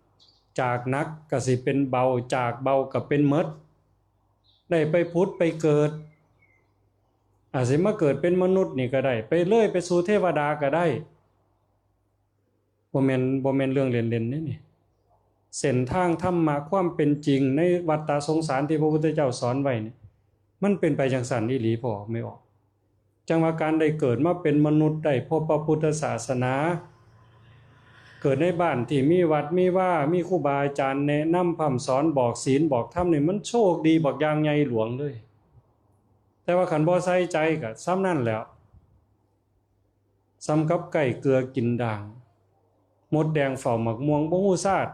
ำจากนักก็สิเป็นเบาจากเบาก็เป็นหมดได้ไปพุทธไปเกิดอาจสิมาเกิดเป็นมนุษย์นี่ก็ได้ไปเลื่อยไปสู่เทวดาก็ได้บ่แม่นเรื่องเล่นๆนี่เส้นทางธรรมะความเป็นจริงในวัฏฏะสงสารที่พระพุทธเจ้าสอนไว้นี่มันเป็นไปจังซั่นอีหลีพอไม่ออกจังว่าการได้เกิดมาเป็นมนุษย์ได้พบพระพุทธศาสนาเกิดในบ้านที่มีวัดมีว่ามีครูบาอาจารย์แนะนำพร่ำสอนบอกศีลบอกธรรมนี่มันโชคดีบักอย่างใหญ่หลวงเลยแต่ว่าคันบ่ใส่ใจก็ซ้ำนั่นแหล้วซ้ำกับไก่เกลือกินด่างมดแดงเฝ้าหมักม่วงบ่ฮู้ชาติ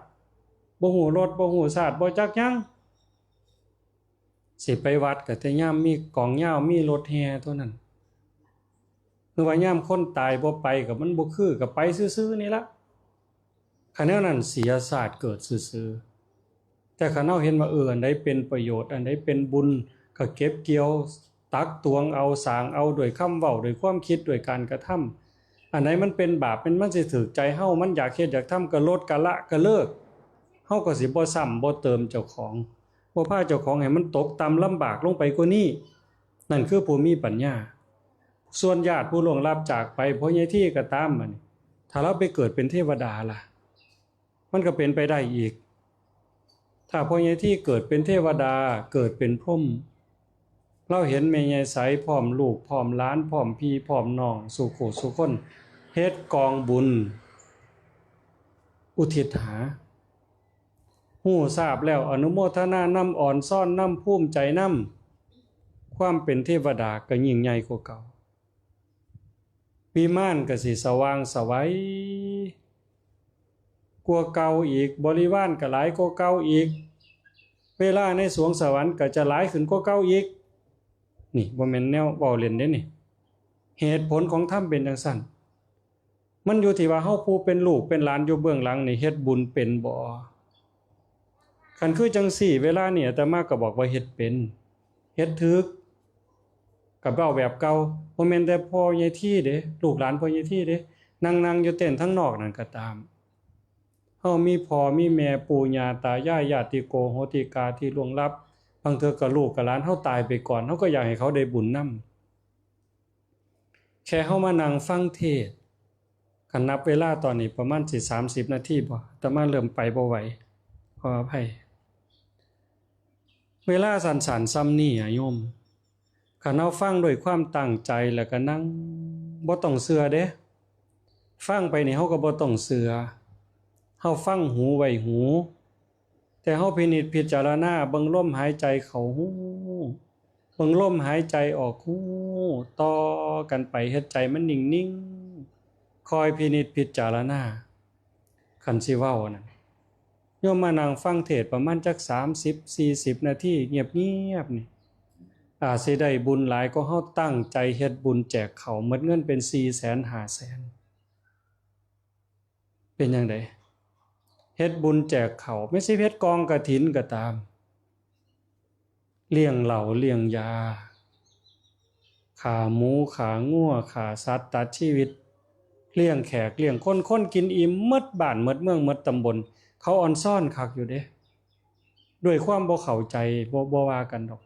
บ่ฮู้รสบ่ฮู้ชาติบ่จักหยังสิไปวัดก็แต่ยามมีกองยาวมีรถแห่เท่านั้นคือว่ายามคนตายบ่ไปก็มันบ่คือก็ไปซื่อๆนี่ล่ะคันแนวนั้นเสียศาสตร์เกิดซื่อๆแต่คันเฮาเห็นว่าอันใดเป็นประโยชน์อันใดเป็นบุญก็เก็บเกี่ยวตักตวงเอาสร้างเอาด้วยคำเว้าด้วยความคิดด้วยการกระทำอันไหนมันเป็นบาปมันสิถูกใจเฮามันอยากเฮ็ดอยากทำก็ลดก็ละก็เลิกเฮาก็สิบ่ซ้ำบ่เติมเจ้าของบ่พาเจ้าของให้มันตกต่ำลำบากลงไปกว่านี้นั่นคือผู้มีปัญญาส่วนญาติผู้ล่วงลับจากไปเพราะใหญ่ที่ก็ตามมันถ้าเราไปเกิดเป็นเทวดาล่ะมันก็เป็นไปได้อีกถ้าพ่อใหญ่ที่เกิดเป็นเทวดาเกิดเป็นพรหมเราเห็นแม่ใหญ่ไสพร้อมลูกพร้อมหลานพร้อมพี่พร้อมน้องสู่ขู่สู่คนเฮ็ดกองบุญอุทิศหาฮู้ทราบแล้วอนุโมทนานำอ่อนซ่อนนำภูมิใจนำความเป็นเทวดาก็ยิ่งใหญ่กว่าเก่าวิมานก็สิสว่างไสวกว่าเก่าอีกบริวารก็หลายกว่าเก่าอีกเวลาในสวงสวรรค์ก็จะหลายขึ้นกว่าเก่าอีกนี่บ่แม่นแนวเว้าเล่นเด้นี่เหตุผลของธรรมเป็นจังซั่นมันอยู่ที่ว่าเฮาผู้เป็นลูกเป็นหลานอยู่เบื้องหลังนี่เฮ็ดบุญเป็นบ่คันคือจังซี่เวลานี่อาตมาก็บอกว่าเฮ็ดเป็นเฮ็ดถึกก็เว้าแบบเก่าบ่แม่นแต่พ่อใหญ่ที่เด้ลูกหลานพ่อใหญ่ที่เด้นั่งอยู่เต้นทั้งนอกนั่นก็ตามเฮามีพ่อมีแม่ปู่ย่าตายายญาติโกโหติกาที่ล่วงลับบางเทื่อก็ลูกก็หลานเฮาตายไปก่อนเฮาก็อยากให้เขาได้บุญนำแค่เฮามานั่งฟังเทศน์คันนับเวลาตอนนี้ประมาณสิ30นาทีบ่แต่มาเริ่มไปบ่ไหวขออภัยเวลาสั้นๆซ้ำนี่โยมคันเฮาฟังด้วยความตั้งใจแล้วก็นั่งบ่ต้องเชื่อเด้ฟังไปนี่เฮาก็บ่ต้องเชื่อเฮาฟังหูไว้หูแต่เฮาพินิจพิจารณาเบิ่งลมหายใจเข้าหูเบิ่งลมหายใจออกหูต่อกันไปเฮ็ดใจมันนิ่งๆคอยพินิจพิจารณาคันสิเว้านั่นโยมมานั่งฟังเทศน์ประมาณจัก30-40นาทีเงียบๆนี่อาจสิได้บุญหลายก็เฮาตั้งใจเฮ็ดบุญแจกข้าวหมดเงินเป็น 400,000-500,000 เป็นจังได๋เฮ็ดบุญแจกข้าวไม่ใช่เฮ็ดกองกฐินก็ตามเลี้ยงเหล้าเลี้ยงยาฆ่าหมูฆ่างัวฆ่าสัตว์ตัดชีวิตเลี้ยงแขกเลี้ยงคนกินอิ่มหมดบ้านหมดเมืองหมดตำบลเขาอ่อนซ่อนคักอยู่เด้ด้วยความบ่เข้าใจบ่ว่ากันดอก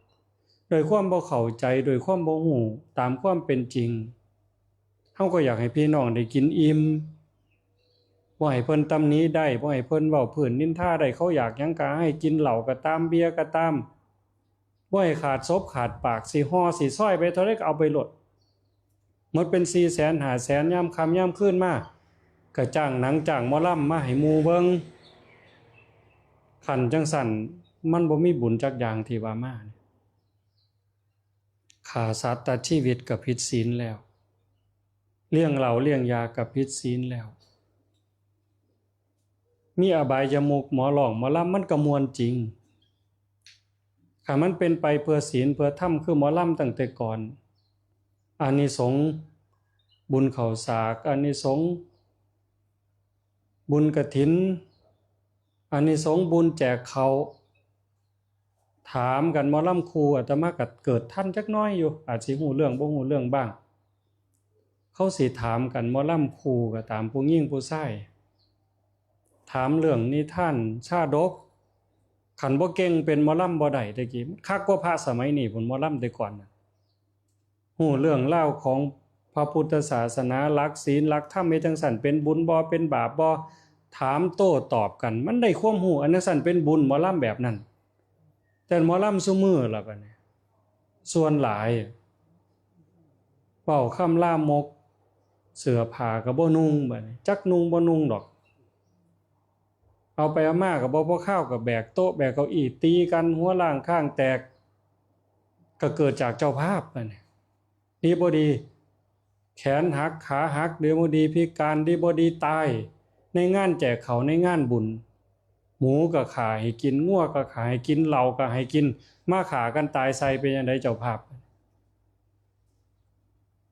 ด้วยความบ่เข้าใจด้วยความบ่ฮู้ตามความเป็นจริงเฮาก็อยากให้พี่น้องได้กินอิ่มบ่ให้เพิ่นตำหนิได้บ่ให้เพิ่นเว้าเพิ่นนินทาได้เขาอยากหยังก็ให้กินเหล้าก็ตามเบียร์ก็ตามบ่ให้ขาดศพขาดปากสิห่อสิซอยไปเท่าใดก็เอาไปโลดหมดเป็น 400,000-500,000 ยามค่ำยามคืนมาก็จ้างหนังจ้างหมอลำมาให้หมู่เบิ่งคันจังสั่นมันบ่มีบุญจักอย่างที่ว่ามาฆ่าสัตว์ตัดชีวิตก็ผิดศีลแล้วเลี้ยงเหล้าเลี้ยงยาก็ผิดศีลแล้วมีอบายมุขหมอหลอกหมอลำมันก็ม่วนจริงถ้ามันเป็นไปเพื่อศีลเพื่อธรรมคือหมอลำตั้งแต่ก่อนอานิสงส์บุญเข้าสากอานิสงส์ บุญกฐินอานิสงส์บุญแจกเขาถามกันหมอลำครูอาตมาก็เกิดท่านจักน้อยอยู่อาจสิฮู้เรื่องบ่ฮู้เรื่องบ้างเขาสิถามกันหมอลำครูก็ตามผู้หญิงผู้ชายถามเรื่องนิทานชาดกขันบ่เก่งเป็นหมอลำบ่ได้ตะกี้คักกว่าพระสมัยนี้พุ่นหมอลำแต่ก่อนน่ะฮู้เรื่องเล่าวของพระพุทธศาสนาหลักศีลหลักธรรมเฮ็ดจังซั่นเป็นบุญบ่เป็นบาปบ่ถามโต้ตอบกันมันได้ความรู้อันนั้นซั่นเป็นบุญหมอลำแบบนั้นแต่หมอลำซุมื้อล่ะบัดนี้ส่วนหลายเว้าคำลามกเสื้อผ้าก็บ่นุ่งบัดนี้จักนุ่งบ่นุ่งดอกเอาไปเอามาก็บ่พอข้าวก็แบกโต๊ะแบกเก้าอี้ตีกันหัวล้างข้างแตกก็เกิดจากเจ้าภาพบัดนี้ดีบ่ดีแขนหักขาหักดีบ่ดีพิการดีบ่ดีตายในงานแจกเขาในงานบุญหมูก็ขาให้กินงัวก็ขาให้กินเหล้าก็ให้กินมาขากันตายใส่เป็นจังได๋เจ้าภาพ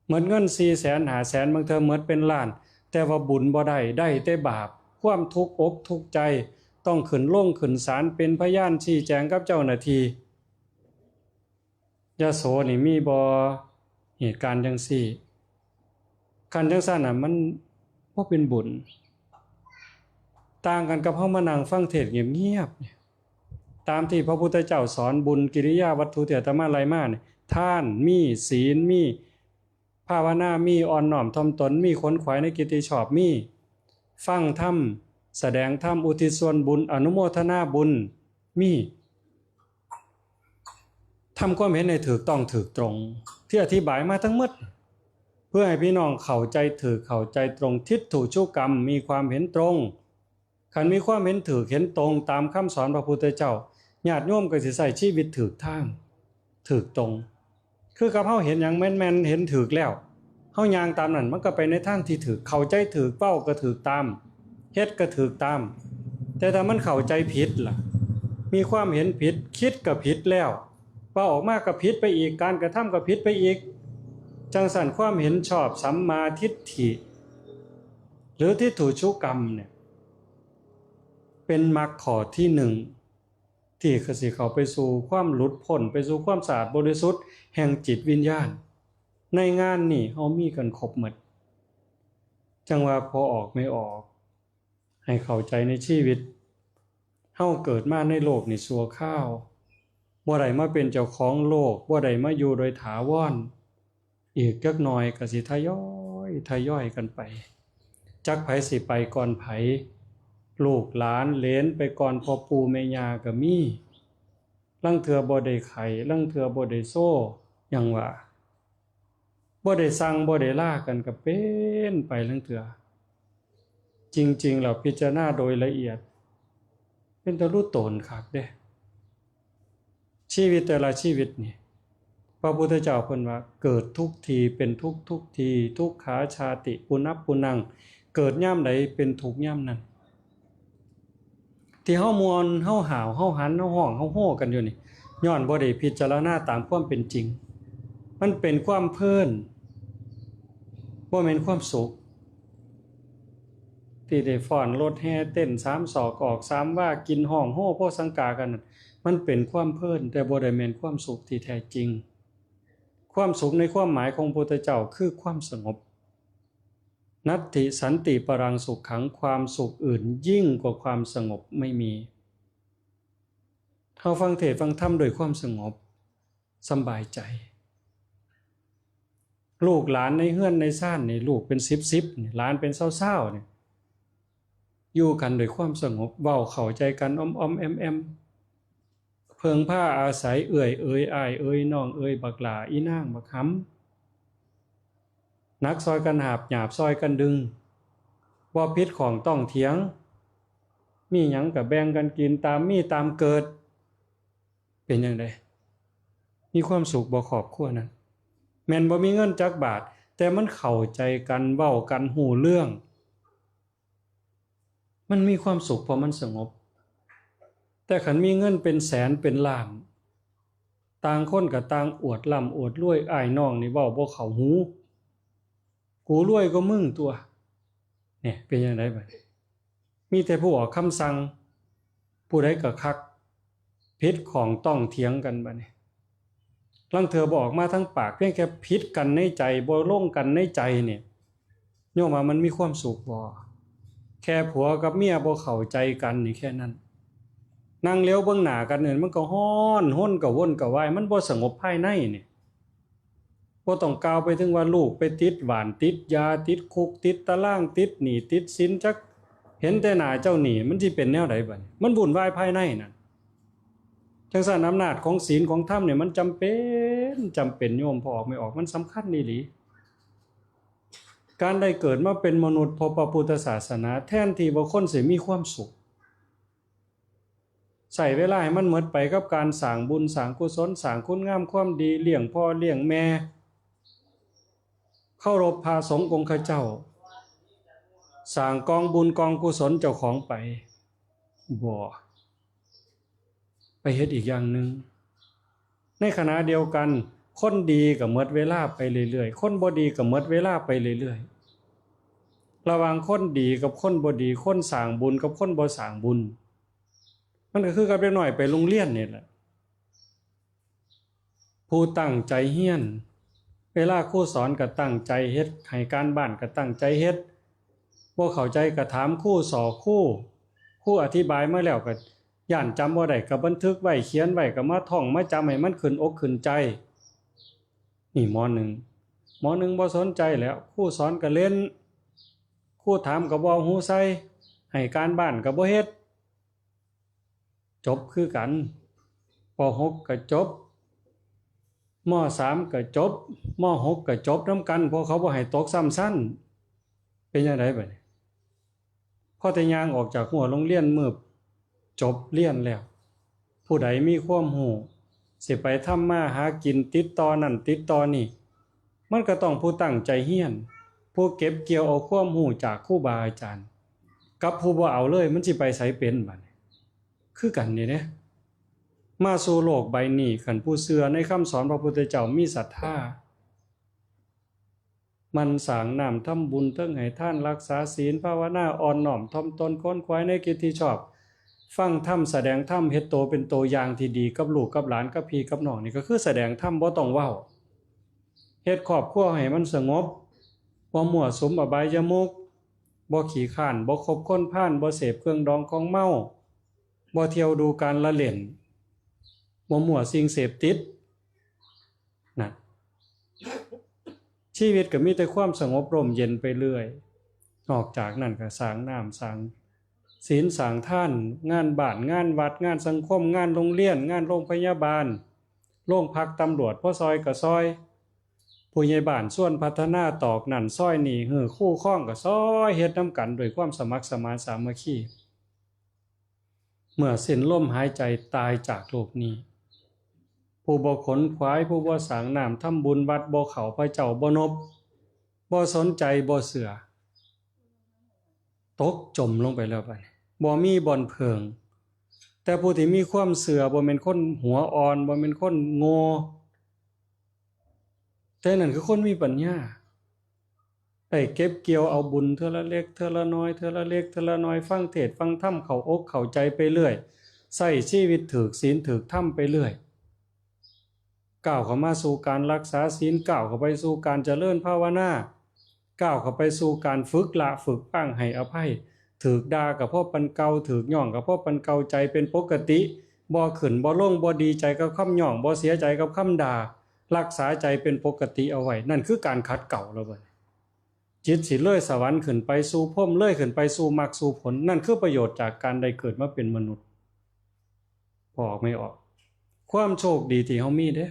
หมดเงิน 400,000 500,000 บางเทื่อหมดเป็นล้านแต่ว่าบุญบ่ได้แต่บาปความทุกข์อกทุกข์ใจต้องขึ้นลงขึ้นศาลเป็นพยานชี้แจงกับเจ้าหน้าที่ยโสนี่มีบ่เหตุการณ์จังซี่คันจังซั่นน่ะมันบ่เป็นบุญต่างกันกับเฮามานั่งฟังเทศน์เงียบๆตามที่พระพุทธเจ้าสอนบุญกิริยาวัตถุที่อาตมาไล่มานี่ทานมีศีลมีภาวนามีอ่อนน้อมถ่อมตนมีขนขวายในกิตติชอบมีฟังธรรมแสดงธรรมอุทิศส่วนบุญอนุโมทนาบุญมีทำความเห็นให้ถูกต้องถูกตรงที่อธิบายมาทั้งหมดเพื่อให้พี่น้องเข้าใจถูกเข้าใจตรงทิฏฐุชุกรรมมีความเห็นตรงคันมีความเห็นถูกเห็นตรงตามคำสอนพระพุทธเจ้าญาติโยมก็สิใช้ชีวิตถูกทางถูกตรงคือกับเฮาเห็นหยังแม่นๆเห็นถูกแล้วเฮาย่างตามนั้นมันก็ไปในทางที่ถูกเข้าใจถูกเป้าก็ถูกตามเฮ็ดก็ถูกตามแต่ถ้ามันเข้าใจผิดล่ะมีความเห็นผิดคิดก็ผิดแล้วเป้าออกมาก็ผิดไปอีกการกระทำก็ผิดไปอีกจังสั่นความเห็นชอบสัมมาทิฏฐิหรือทิฏฐุชุกรรมเนี่ยเป็นมรรคข้อที่หนึ่งที่สิเข้าไปสู่ความหลุดพ้นไปสู่ความสะอาดบริสุทธิ์แห่งจิตวิญญาณในงานนี่เฮามีกันครบหมดจังว่าพอออกไม่ออกให้เข้าใจในชีวิตเฮาเกิดมาในโลกนี่ชั่วคราวบ่ได้มาเป็นเจ้าของโลกบ่ได้มาอยู่โดยถาวรอีกจักหน่อยก็สิทยอยกันไปจักไผสิไปก่อนไผลูกหลานเหลนไปก่อนพ่อปู่แม่ย่าก็มีลังเทื่อบ่ได้ไข่ลังเทื่อบ่ได้โซ่หยังว่าบ่ได้สั่งบ่ได้ลากันก็เป็นไปลังเทื่อจริงๆแล้วพิจารณาโดยละเอียดเป็นตะรู้ตนคักเด้ชีวิตแต่ละชีวิตนี่พระพุทธเจ้าเพิ่นว่าเกิดทุกทีเป็นทุกทีทุกขาชาติปุนับปุนังเกิดย่ำใดเป็นทุกย่ำนั้นที่เฮามวนเฮาหาวเฮาหันเฮาห้องเฮาโห่กันอยู่นี่ย้อนบ่ได้พิจารณาตามความเป็นจริงมันเป็นความเพลินบ่แม่นความสุขที่ได้ฟ้อนรถแห่เต้น3ศอกออก3ว่ากินห้องโห่โพสังกากันมันเป็นความเพลินแต่บ่ได้แม่นความสุขที่แท้จริงความสุขในความหมายของพระพุทธเจ้าคือความสงบนัตติสันติปรังสุขขังความสุขอื่นยิ่งกว่าความสงบไม่มีเฮาฟังเทศน์ฟังธรรมด้วยความสงบสบายใจลูกหลานในเฮือนในซ่านนี่ลูกเป็น10นี่หลานเป็นเศร้าๆนี่อยู่กันด้วยความสงบเว้าเข้าใจกันอ้อมๆแอมๆเพิงผ้าอาศัยเอื้อยเอ่ยอ้ายเอ่ยน้องเอ่ยบักหลาอีนางบักหำนักซอยกันหาบหยาบซอยกันดึงว่าพิษของต้องเถียงมีหยังก็แบ่งกันกินตามมีตามเกิดเป็นจังได๋มีความสุขบ่ครอบครัวนั้นแม่นบ่มีเงินจักบาทแต่มันเข้าใจกันเว้ากันฮู้เรื่องมันมีความสุขเพราะมันสงบแต่คันมีเงินเป็นแสนเป็นล้านต่างคนก็ต่างอวดร่ำอวดรวยอ้ายน้องนี่เว้าบ่เข้าหูกูรวยก็มึงตัวเนี่ยเป็นจังได๋บัดนี้ มีแต่ผู้ออกคำสั่งผู้ใดก็คักผิดของต้องเถียงกันบัดนี้ลังเถื่อบ่ออกมาทั้งปากเพียงแค่ผิดกันในใจบ่ลงกันในใจเนี่ยโยมว่ามันมีความสุขบ่แค่ผัวกับเมียบ่เข้าใจกันนี่แค่นั้นนั่งเลี้ยวเบิ่งหน้ากันเนี่ยมันก็ฮ้อนห้นก็วนก็วายมันบ่สงบภายในนี่บ่ต้องกล่าวไปถึงว่าลูกไปติดหวานติดยาติดคุกติดตารางติดหนี้ติดสินจักเห็นแต่หน้าเจ้าหนี้มันสิเป็นแนวใดบัดนี้มันวุ่นวายภายในนั่นจังซั่นอำนาจของศีลของธรรมเนี่ยมันจำเป็นโยมพอออกไม่ออกมันสำคัญอีหลีการได้เกิดมาเป็นมนุษย์พอพระพุทธศาสนาแทนที่ว่าคนสิมีความสุขใส่เวลาให้มันหมดไปกับการสร้างบุญสร้างกุศลสร้างคุณงามความดีเลี้ยงพ่อเลี้ยงแม่เคารพพระสงฆ์องค์เจ้าสร้างกองบุญกองกุศลเจ้าของไปบ่ไปเฮ็ดอีกอย่างนึงในขณะเดียวกันคนดีก็หมดเวลาไปเรื่อยๆคนบ่ดีก็หมดเวลาไปเรื่อยๆระหว่างคนดีกับคนบ่ดีคนสร้างบุญกับคนบ่สร้างบุญมันก็คือกับเด็กน้อยไปโรงเรียนนี่แหละผู้ตั้งใจเรียนเวลาครูสอนก็ตั้งใจเฮ็ดให้การบ้านก็ตั้งใจเฮ็ดบ่เข้าใจก็ถามครูสอนครูอธิบายมาแล้วก็ย่านจำบ่ได้ก็บันทึกไว้เขียนไว้ก็มาท่องมาจำให้มันขึ้นอกขึ้นใจนี่ม.1 บ่สนใจแล้วครูสอนก็เล่นครูถามก็บ่ฮู้ใส่ให้การบ้านก็บ่เฮ็ดจบคือกันป.6 ก็จบม.3 ก็จบม.6 ก็จบนำกันเพราะเขาบ่ให้ตกซ้ำชั้นเป็นจังได๋บัดนี้พอแต่ย่างออกจากหัวโรงเรียนมื้อจบเรียนแล้วผู้ใดมีความรู้สิไปทำมาหากินติดต่อนั่นติดต่อนี่มันก็ต้องผู้ตั้งใจเรียนผู้เก็บเกี่ยวเอาความรู้จากครูบาอาจารย์กับผู้บ่เอาเลยมันสิไปไสเป็นบัดนี้คือกันนี่เด้มาสู่โลกใบนี้คันผู้เชื่อในคำสอนพระพุทธเจ้ามีศรัทธามันสร้างน้ำทำบุญเทิงให้ทานรักษาศีลภาวนาอ่อนน้อมถ่อมตนค้นคว้าในกิจที่ชอบฟังธรรมแสดงธรรมเฮ็ดโตเป็นตัวอย่างที่ดีกับลูกกับหลานกับพี่กับน้องนี่ก็คือแสดงธรรมบ่ต้องเว้าเฮ็ดครอบครัวให้มันสงบบ่มั่วสุมอบายมุขบ่ขี้ข้านบ่คบคนพาลบ่เสพเครื่องดองของเมาบ่เที่ยวดูการละเล่นบ่มั่วสิ่งเสพติดนั่นชีวิตก็มีแต่ความสงบร่มเย็นไปเรื่อยนอกจากนั้นก็สร้างน้ำสร้างศีลสร้างทานงานบ้านงานวัดงานสังคมงานโรงเรียนงานโรงพยาบาลโรงพักตำรวจพ่อซอยก็ซอยผู้ใหญ่บ้านส่วนพัฒนาตอกนั่นซอยนี่คู่ข้องก็ซอยเฮ็ดนำกันด้วยความสมัครสมานสามัคคีเมื่อสิ้นลมหายใจตายจากโลกนี้ผู้บ่ขนขวายผู้บ่สร้างน้ำทำบุญวัดบ่เข้าพระเจ้าบ่นบบ่สนใจบ่เสือตกจมลงไปแล้วบัดนี้บ่มีบ่อนเพิงแต่ผู้ที่มีความเชื่อบ่แม่นคนหัวอ่อนบ่แม่นคนโง่แต่นั่นคือคนมีปัญญาได้เก็บเกี่ยวเอาบุญเทื่อละเล็กเทื่อละน้อยเทื่อละเล็กเทื่อละน้อยฟังเทศน์ฟังธรรมเข้าอกเข้าใจไปเรื่อยใช้ชีวิตถูกศีลถูกธรรมไปเรื่อยก้าวเข้ามาสู่การรักษาศีลก้าวเข้าไปสู่การเจริญภาวนาก้าวเข้าไปสู่การฝึกละฝึกปั้งให้อภัยถูกด่าก็เพราะปันเก่าถูกย่องก็เพราะปันเก่าใจเป็นปกติบ่ขึ้นบ่ลงบ่ดีใจกับคำย่องบ่เสียใจกับคำด่ารักษาใจเป็นปกติเอาไว้นั่นคือการขัดเกลาแล้วบัดนี้จิตสิเลื่อยสวรรค์ขึ้นไปสู่พรหมเลื่อยขึ้นไปสู่มรรคสู่ผลนั่นคือประโยชน์จากการได้เกิดมาเป็นมนุษย์พอออกไม่ออกความโชคดีที่เฮามีเด้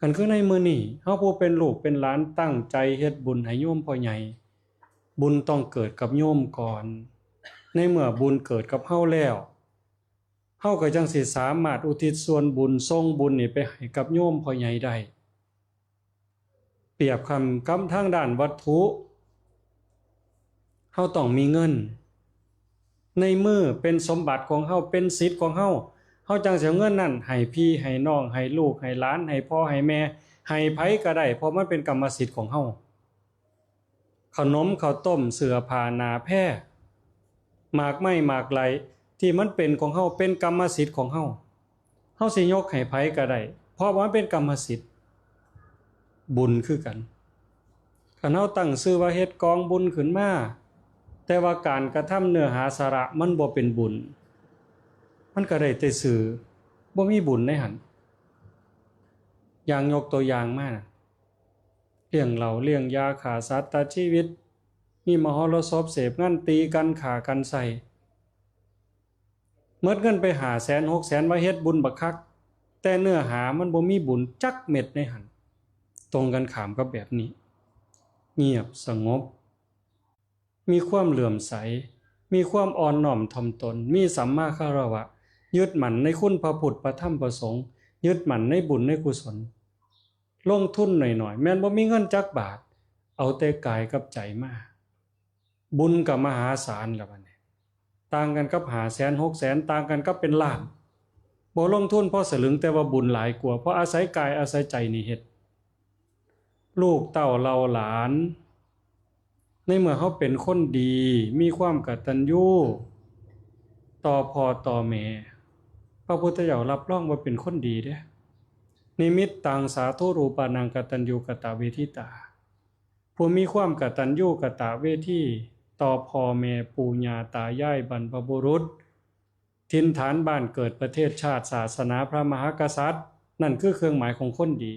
คันคือในมื้อนี้เฮาผู้เป็นลูกเป็นหลานตั้งใจเฮ็ดบุญให้โยมพ่อใหญ่บุญต้องเกิดกับโยมก่อนในเมื่อบุญเกิดกับเฮาแล้วเฮาก็จังสิสามารถอุทิศส่วนบุญส่งบุญนี่ไปให้กับโยมพ่อใหญ่ได้เปรียบคำกำทางด้านวัตถุเฮาต้องมีเงินในมือเป็นสมบัติของเฮาเป็นสิทธิ์ของเฮาจังสิเอาเงินนั่นให้พี่ให้น้องให้ลูกให้หลานให้พ่อให้แม่ให้ไผก็ได้เพราะมันเป็นกรรมสิทธิ์ของเฮาขนมข้าวต้มเสื้อผ้าหนาแพร่ หมากไม้หมากไหลที่มันเป็นของเฮาเป็นกรรมสิทธิ์ของเฮาเฮาสิยกให้ไผก็ได้เพราะว่ามันเป็นกรรมสิทธิ์บุญคือกันคันเฮาตั้งชื่อว่าเฮ็ดกองบุญขึ้นมาแต่ว่าการกระทำเนื้อหาสาระมันบ่เป็นบุญมันก็ได้แต่ชื่อบ่มีบุญในหันอย่างยกตัวอย่างมาเลี้ยงเหล้าเลี้ยงยาฆ่าสัตว์ตัดชีวิตมีมหรสพเสพงั้นตีกันฆ่ากันใส่เมิดเงินไป500,000 600,000ว่าเฮ็ดบุญบักคักแต่เนื้อหามันบ่มีบุญจักเม็ดในหันตรงกันข้ามกับแบบนี้เงียบสงบมีความเหลื่อมใสมีความอ่อนน้อมถ่อมตนมีสัมมาคารวะยึดมั่นในคุณพระพุทธพระธรรมพระสงฆ์ยึดมั่นในบุญในกุศลลงทุนหน่อยๆแม้นบ่มีเงินจักบาทเอาแต่กายกับใจมาบุญกับมหาศาลล่ะบัดนี้ต่างกันกับ500,000 600,000ต่างกันกับเป็นล้านบ่ลงทุนเพราะสลึงแต่ว่าบุญหลายกว่าเพราะอาศัยกายอาศัยใจนี่เฮ็ดลูกเต้าเราหลานในเมื่อเขาเป็นคนดีมีความกตัญญูต่อพ่อต่อแม่พระพุทธเจ้ารับรองว่าเป็นคนดีเด้นิมิตตังสาธุรูปานังกตัญญูกตเวทิตาผู้มีความกตัญญูกตเวทีต่อพ่อแม่ปู่ย่าตายายบรรพบุรุษถิ่นฐานบ้านเกิดประเทศชาติศาสนาพระมหากษัตริย์นั่นคือเครื่องหมายของคนดี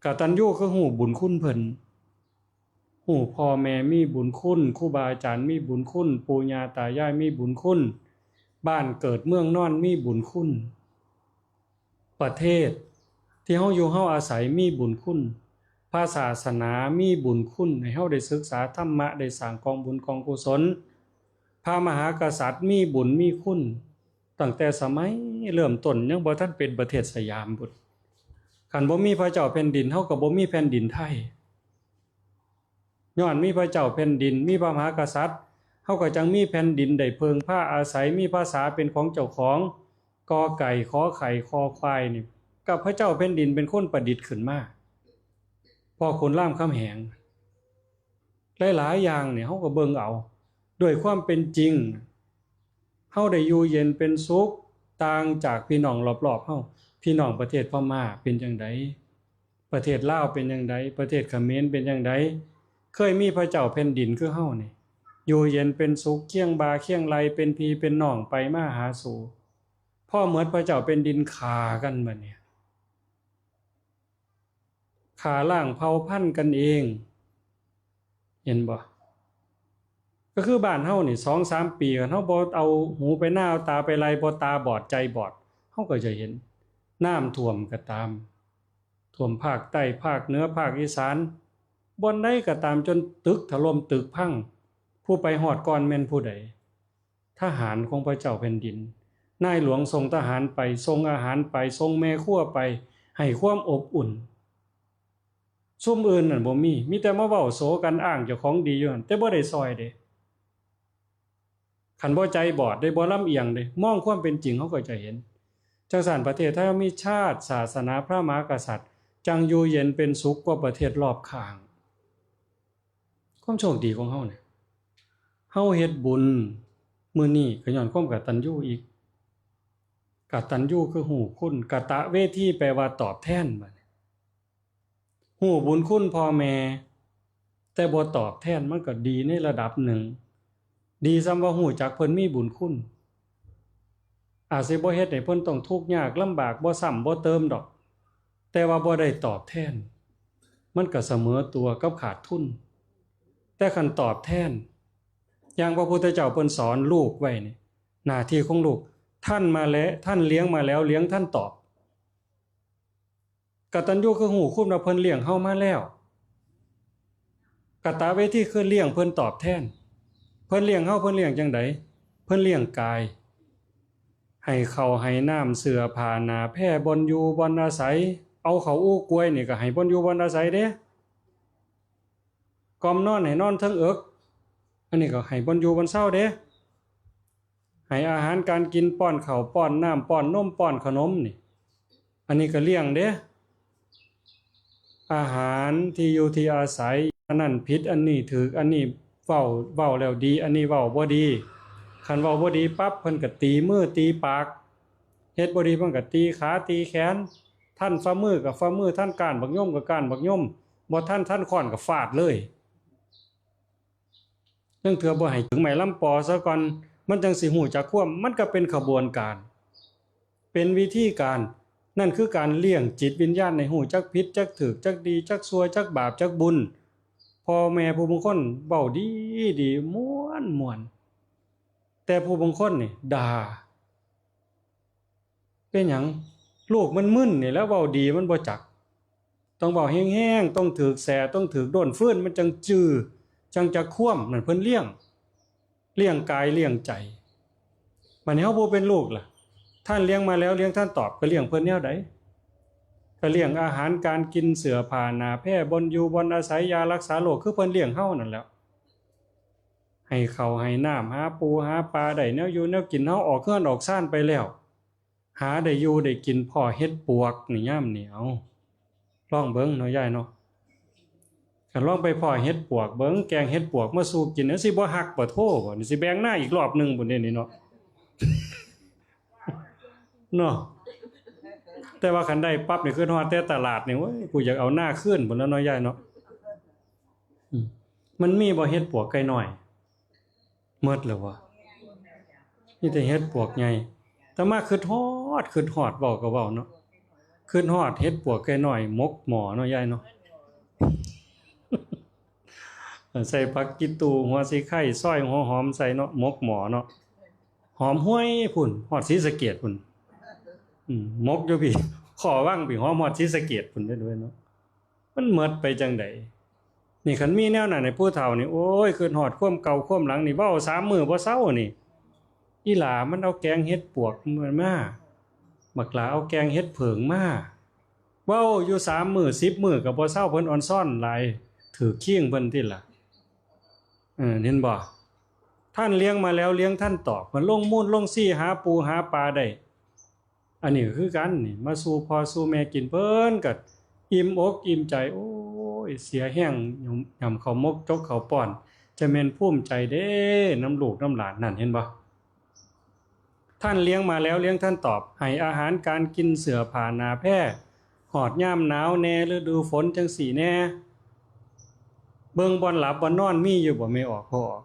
กตัญญูคือหูบุญคุณเพิ่นหูพ่อแม่มีบุญคุณครูบาอาจารย์มีบุญคุณปู่ย่าตายายมีบุญคุณบ้านเกิดเมืองนอนมีบุญคุณประเทศที่เฮาอยู่เฮาอาศัยมีบุญคุณพระศาสนามีบุญคุณให้เฮาได้ศึกษาธรรมะได้สร้างกองบุญกองกุศลพระมหากษัตริย์มีบุญมีคุณตั้งแต่สมัยเริ่มต้นยังบ่ทันเป็นประเทศสยามบุตรคันบ่มีพระเจ้าแผ่นดินเฮาก็บ่มีแผ่นดินไทยย้อนมีพระเจ้าแผ่นดินมีพระมหากษัตริย์เฮาก็จังมีแผ่นดินได้เพิงพาอาศัยมีภาษาเป็นของเจ้าของกอไก่ขอไข่คอควายนี่กับพระเจ้าแผ่นดินเป็นคนประดิษฐ์ขึ้นมาพ่อขุนรามคำแหงหลายๆอย่างเนี่ยเฮาก็เบิ่งเอาด้วยความเป็นจริงเฮาได้อยู่เย็นเป็นสุขต่างจากพี่น้องรอบๆเฮาพี่น้องประเทศพม่าเป็นจังไดประเทศลาวเป็นจังไดประเทศเขมรเป็นจังไดเคยมีพระเจ้าแผ่นดินคือเฮานี่อยู่เย็นเป็นสุขเคียงบาเคียงไหลเป็นพี่เป็นน้องไปมาหาสู่พ่อเหมือนพระเจ้าเป็นดินฆ่ากันบัดเนี่ยฆ่าล้างเผ่าพันธุ์กันเองเห็นบ่ก็คือบ้านเฮานี่ 2-3 ปีกันเฮาบ่เอาหูไปหน้าเอาตาไปไล่บ่ตาบอดใจบอดเฮาก็จะเห็นน้ำท่วมก็ตามท่วมภาคใต้ภาคเหนือภาคอีสานบ่อนใดก็ตามจนตึกถล่มตึกพังผู้ไปฮอดก่อนแม่นผู้ใดทหารของพระเจ้าแผ่นดินนายหลวงส่งทหารไปส่งอาหารไปส่งแม่ครัวไปให้ความอบอุ่นซุมอื่นนั่นบ่มีแต่มาเว้าโสกันอ้างเจ้าของดีอยู่หั่นแต่บ่ได้ซอยเด้คันบ่ใจบอดได้บ่ลำเอียงเด้มองความเป็นจริงเฮาก็จะเห็นจังซั่นประเทศไทยมีชาติศาสนาพระมหากษัตริย์จังอยู่เย็นเป็นสุขกว่าประเทศรอบข้างความโชคดีของเฮาเนี่ยเฮาเฮ็ดบุญมื้อนี้ก็ย้อนความกตัญญูอีกกตัญญูคือหูคุณกตเวทีแปลว่าตอบแทนบัดนี้หูบุญคุณพ่อแม่แต่บ่ตอบแทนมันก็ดีในระดับหนึ่งดีซำว่าหูจักเพิ่นมีบุญคุณอาจสิบ่เฮ็ดให้เพิ่นต้องทุกข์ยากลำบากบ่ซ้ำบ่เติมดอกแต่ว่าบ่ได้ตอบแทนมันก็เสมอตัวกับขาดทุนแต่คันตอบแทนอย่างพระพุทธเจ้าเพิ่นสอนลูกไว้นี่หน้าที่ของลูกท่านมาแล้วท่านเลี้ยงมาแล้วเลี้ยงท่านตอบกตัญญูคือหูคุณว่าเพิ่นเลี้ยงเฮามาแล้วกตเวทีคือเลี้ยงเพิ่นตอบแทนเพิ่นเลี้ยงเฮาเพิ่นเลี้ยงจังไดเพิ่นเลี้ยงกายให้ข้าวให้น้ำเสื้อผ้าหน้าแพร่บ่อนอยู่บ่อนอาศัยเอาเขาอู้กล้วยนี่ก็ให้บ่อนอยู่บ่อนอาศัยเด้กอมนอนให้นอนเทิงเอิกอันนี้ก็ให้บ่อนอยู่บ่อนเช้าเด้ให้อาหารการกินป้อนข้าวป้อนน้ำป้อนนมป้อนขนมนี่อันนี้ก็เลี้ยงเด้อาหารที่อยู่ที่อาศัยอันนั้นผิดอันนี้ถูกอันนี้เว้าแล้วดีอันนี้เว้าบ่ดี คันเว้าบ่ดีปั๊บเพิ่นก็ตีมือตีปากเฮ็ดบ่ดีเพิ่นก็ตีขาตีแขนท่านฝ่ามือกับฝ่ามือท่านก้านบักย่อมกับก้านบักย่อมบ่ท่านค้อนก็ฟาดเลยเรื่องเถื่อบ่ให้ถึงไม้ลำปอซะก่อนมันจังสิฮู้จักความมันก็เป็นขบวนการเป็นวิธีการนั่นคือการเลี้ยงจิตวิญญาณในฮู้จักผิดจักถูกจักดีจักชั่วจักบาปจักบุญพ่อแม่ผู้บางคนเว้าดีม่วนแต่ผู้บางคนนี่ด่าเป็นหยังลูกมันมึนนี่แล้วเว้าดีมันบ่จักต้องเว้าแห้งๆต้องถูกแสต้องถูกโดนฟื้นมันจังจื้อจังจะคว่ำนั่นเพิ่นเลี้ยงกายเลี้ยงใจบัดนี้เฮาบ่เป็นลูกล่ะท่านเลี้ยงมาแล้วเลี้ยงท่านตอบก็เลี้ยงเพิ่นแนวใดก็เลี้ยงอาหารการกินเสื้อผ้าหน้าแพร่บนอยู่บนอาศัยยารักษาโรคคือเพิ่นเลี้ยงเฮานั่นแหล้วให้ข้าวให้น้ำหาปูหาปลาได้แนวอยู่แนวกินเฮาออกเฮือนออกซ่านไปแล้วหาได้อยู่ได้กินพ่อเฮ็ดปวกนี่ยามนี้เอาลองเบิ่งเนาะยายเนาะคันลองไปพ่อเฮ็ดปวกเบิ่งแกงเฮ็ดปวกมาสู่กินจังสิบ่ฮักบ่โทบ่นี่สิแบ่งหน้าอีกรอบนึงพุ่นนี่เนาะ เนาะแต่ว่าคันได้ปั๊บนี่คือฮอดแต่ตลาดนี่โอ้ยกูอยากเอาหน้าขึ้นพุ่นแล้วเนาะยายเนาะมันมีบ่เฮ็ดปวกไก่น้อยหมดแล้ววะนี่แต่เฮ็ดปวกใหญ่แต่มาคิดฮอดเว้าก็เว้าเนาะคิดฮอดเฮ็ดปวกไก่น้อยมกหม้อเนาะยายเนาะ ใส่ผักกีตูหัวสีไข่ซอยหัวหอมใส่เนาะมกหม้อเนาะหอมห้วยพุ่นฮอดศรีสะเกษพุ่นมกอยู่พี่ขอว่างพี่หอมฮอดศรีสะเกษพุ่นได้ด้วยเนาะมันหมดไปจังได๋นี่คันมีแนวนั้นให้ผู้เฒ่านี่โอ้ยคิดฮอดความเก่าความหลังนี่เว้า3มื้อบ่เซานี่อีหลามันเอาแกงเฮ็ดปวกมาบักหลาเอาแกงเฮ็ดเผิงมาเว้าอยู่3มื้อ10มื้อก็บ่เซาเพิ่นอ่อนซ่อนหลายถือเคียงเพิ่นติล่ะเห็นบ่ท่านเลี้ยงมาแล้วเลี้ยงท่านตอบมันลงมูลลงซี่หาปูหาปลาได้อันนี้คือกันนี่มาสู่พ่อสู่แม่กินเพิ่นก็อิ่มอกอิ่มใจโอ้ยเสียแห้งยำข้าวมกจกข้าวป้อนจะแม่นภูมิใจเด้น้ำลูกน้ำหลานนั่นเห็นบ่ท่านเลี้ยงมาแล้วเลี้ยงท่านตอบให้อาหารการกินเสื้อผ้าหนาแพร่หอดยามหนาวแน่ฤดูฝนจังสี่แน่เบิ่งบ่หลับบ่นอนมีอยู่บ่ไม่ออกพอออก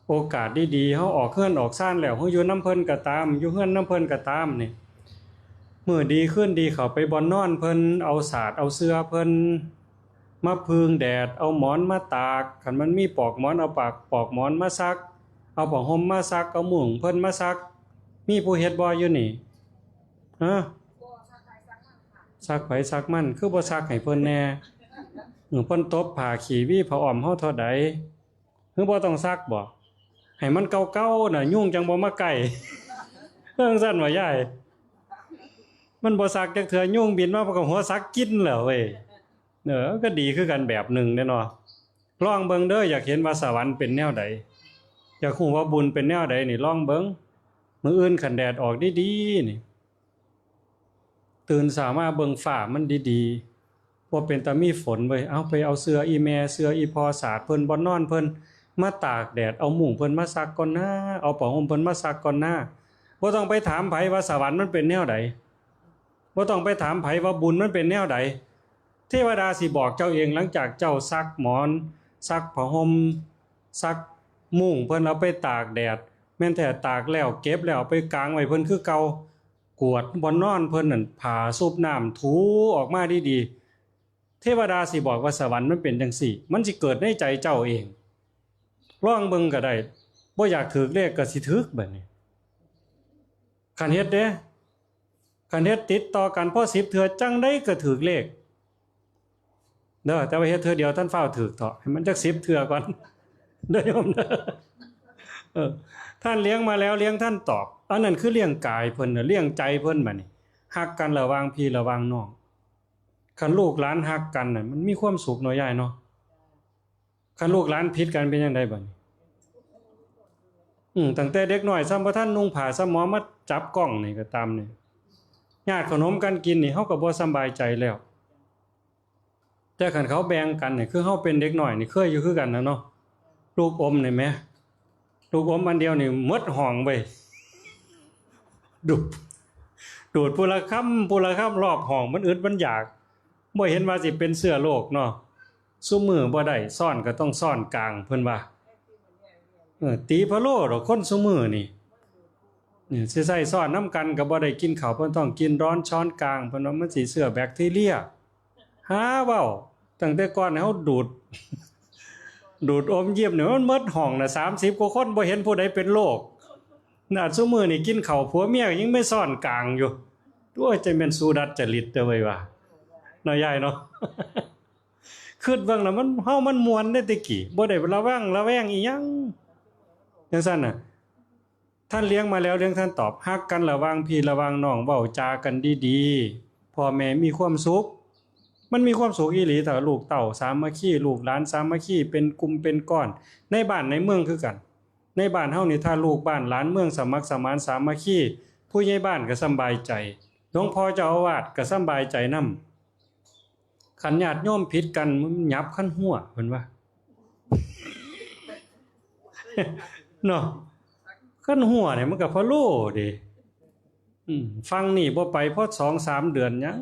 โอกาสดีๆเฮาออกเฮือนออกซ่านแล้วเฮาอยู่น้ำเพิ่นก็ตามอยู่เฮือนน้ำเพิ่นก็ตามนี่มื้อดีขึ้นดีเข้าไปบ่นอนเพิ่นเอาสาดเอาเสื้อเพิ่นมาพึ่งแดดเอาหมอนมาตากคันมันมีปอกหมอนเอาปอกหมอนมาซักเอาผ้าห่มมาซักเอามุ้งเพิ่นมาซักมีผู้เฮ็ดบ่อยู่นี่ฮะซักไผซักมันคือบ่ซักให้เพิ่นแน่เพิ่นตบผ้าขี้วี่ผ้าอ้อมเฮาเท่าใดคือบ่ต้องซักบ่ให้มันเก่าๆน่ะยุ่งจังบ่มาใกล้เรื่องซั่นว่ายายมันบ่ซักจักเทื่อยุ่งบินมาเพราะกับหัวซักกินแล้วเว้ยก็ดีคือกันแบบนึงแน่เนาะลองเบิ่งเด้ออยากเห็นว่าสวรรค์เป็นแนวใดอยากฮู้ว่าบุญเป็นแนวใดนี่ลองเบิ่งมื้ออื่นคันแดดออกดีๆนี่ตื่นสามาเบิ่งฟ้ามันดีๆบ่เป็นตามีฝนเว้ยเอาไปเอาเสื้ออีแม่เสื้ออีพ่อสาดเพิ่นบ่นอนเพิ่นมาตากแดดเอามุ้งเพิ่นมาซักก่อนนะเอาผ้าห่มเพิ่นมาซักก่อนนะบ่ต้องไปถามไผว่าสวรรค์มันเป็นแนวใดบ่ต้องไปถามไผว่าบุญมันเป็นแนวใดเทวดาสิบอกเจ้าเองหลังจากเจ้าซักหมอนซักผ้าห่มซักมุ้งเพิ่นเอาไปตากแดดแม่นแต่ตากแล้วเก็บแล้วเอาไปกางไว้เพิ่นคือเก่ากวดบ่นอนเพิ่นนั่นผ่าซุบน้ำถูออกมาดีๆเทวดาสิบอกว่าสวรรค์มันเป็นจังซี่มันสิเกิดในใจเจ้าเองลองเบิ่งก็ได้บ่อยากถูกเลขก็สิถูกบัดนี้คันเฮ็ดเด้คันเฮ็ดติดต่อกันพอ10เทื่อจังได๋ก็ถูกเลขเด้อแต่ว่าเฮ็ดเทื่อเดียวท่านฟ้าวถูกเถาะให้มันจัก10เทื่อก่อนเด้อโยมเด้อท่านเลี้ยงมาแล้วเลี้ยงท่านตอบอันนั้นคือเลี้ยงกายเพิ่นน่ะเลี้ยงใจเพิ่นบัดนี้ฮักกันระหว่างพี่ระหว่างน้องคันลูกหลานฮักกันน่ะมันมีความสุขเนาะยายเนาะคันลูกหลานผิดกันเป็นจังไดบัดนี้ตั้งแต่เด็กน้อยซ้ำบ่ทันนุ่งผ้าซ้ำหมอมาจับกล้องนี่ก็ตามนี่ญาติขนมกันกินนี่เฮาก็บ่สำบายใจแล้วแต่คันเขาแบ่งกันนี่คือเฮาเป็นเด็กน้อยนี่เคยอยู่คือกันนะเนาะลูกอมนี่แหม ลูกอมอันเดียวนี่หมดห้องไปดูดดูดผู้ละคำรอบห้องมันอึดมันอยากบ่เห็นว่าสิเป็นเสื้อโลกเนาะซุมือบ่ได้ซ่อนก็ต้องซ่อนกลางเพิ่นว่าตีพะโล้ดอกคนซุมือนี่สิใส่ซ่อนน้ำกันก็บ่ได้กินข้าวเพิ่นต้องกินร้อนช้อนกลางเพิ่นว่ามันสิเชื้อแบคทีเรียหาเว้าตั้งแต่ก่อนเฮาดูดอมเยี่ยมเนี่ยมันหมดห้องน่ะ30กว่าคนบ่เห็นผู้ใดเป็นโรคน่ะซุมื้อนี่กินข้าวผัวเมียยังไม่ซ่อนกลางอยู่โอ้ยจะแม่นสู้ดัดจริตเด้อเว้ยว่าเนาะยายเนาะ คิดเบิ่งแล้วมันเฮามันม่วนได้แต่กี้บ่ได้ระแวงอีหยังจังซั่นน่ะท่านเลี้ยงมาแล้วเลี้ยงท่านตอบฮักกันระหว่างพี่ระหว่างน้องเว้าจากันดีๆพ่อแม่มีความสุขมันมีความสุขอีหลีถ้าลูกเต้าสามัคคีลูกหลานสามัคคีเป็นกลุ่มเป็นก้อนในบ้านในเมืองคือกันในบ้านเฮานี่ถ้าลูกบ้านหลานเมืองสมัครสมานสามัคคีผู้ใหญ่บ้านก็สบายใจหลวงพ่อเจ้าอาวาสก็สบายใจนำขันญาติโยมผิดกันมันหยับคันหัวเพิ่นว่าเนาะคันหัวเนี่ยมันก็พะโล่เด้ฟังนี่บ่ไปพอ 2-3 เดือนหยัง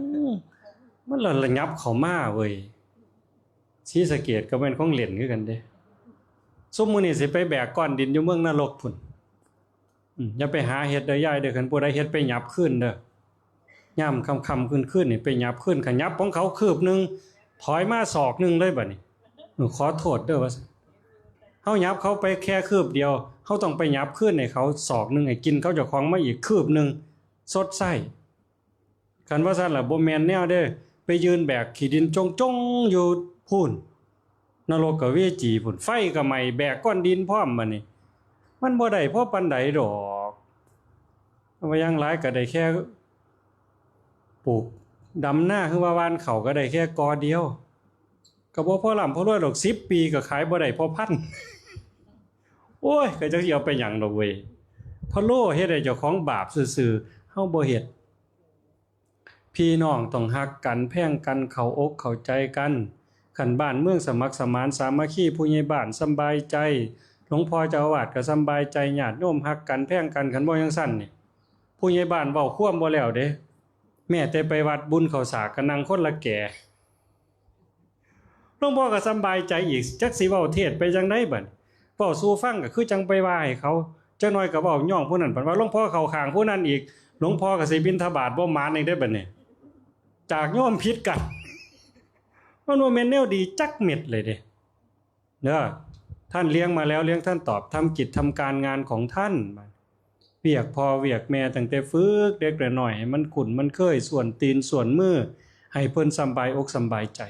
มันระยับเข้ามาเว้ยศรีสะเกษก็เป็นของเล่นคือกันเด้ซุมื้อนี้สิไปแบกก้อนดินอยู่เมืองนรกพุ่นอย่าไปหาเฮ็ดเด้อยายเด้อคันผู้ใดเฮ็ดไปหยับขึ้นเด้อย่ำค่ำๆขึ้นนี่ไปหยับขึ้นขยับของเขาคืบนึงถอยมาศอกนึงเลยบัดนี้ขอโทษเด้อว่าเฮาหยับเขาไปแค่คืบเดียวเฮาต้องไปหยับขึ้นให้เขาศอกนึงให้กินเขาเจ้าของมาอีกคืบนึงสดใสคันว่าซั่นล่ะบ่แม่นแนวเด้อไปยืนแบกขี้ดินจงๆอยู่พูนนรกกับเวจีพุ่นไฟก็ไหม้แบกก้อนดินพร้อมบัดนี้มันบ่ได้พอปานใดดอกว่าอย่างหลายก็ได้แค่ปลูกดำหน้าคือว่าวานเขาก็ได้แค่กอเดียวก็บ่พอล่ำพอรวยดอก10 ปีก็ขายบ่ได้พอพัน โอ้ยก็จักสิเอาไปหยังดอกเว้ยพะโล้เฮ็ดให้เจ้าของบาปซื่อๆเฮาบ่เฮ็ดพี่น้องต้องฮักกันแพ่งกันเข้าอกเข้าใจกันคันบ้านเมืองสมัครสมานสามัคคีผู้ใหญ่บ้านสบายใจหลวงพ่อเจ้าอาวาสก็สบายใจญาติโยมฮักกันแพ่งกันคันบ่จังซั่นนี่ผู้ใหญ่บ้านเว้าควมบ่แล้วเด้แม่แต่ไปวัดบุญเข้าสากก็นั่งคนละแก่หลวงพ่อก็สบายใจอีกจักสิเว้าเทศไปจังได๋บัดเว้าสู่ฟังก็คือจังไปว่าให้เขาจักหน่อยก็เว้าย่องผู้นั้นเพิ่นว่าหลวงพ่อเข้าข้างผู้นั้นอีกหลวงพ่อก็สิบิณฑบาตบ่หมานอีกได้บัดนี้จากโยมผิดกันมันบ่แม่นแนวดีจักเม็ดเลยเด้เด้อท่านเลี้ยงมาแล้วเลี้ยงท่านตอบทำกิจทำการงานของท่านเวียกพ่อเวียกแม่ตั้งแต่ฝึกเด็กแต่น้อยให้มันขุ่นมันเคยส่วนตีนส่วนมือให้เพิ่นสบายอกสบายใจ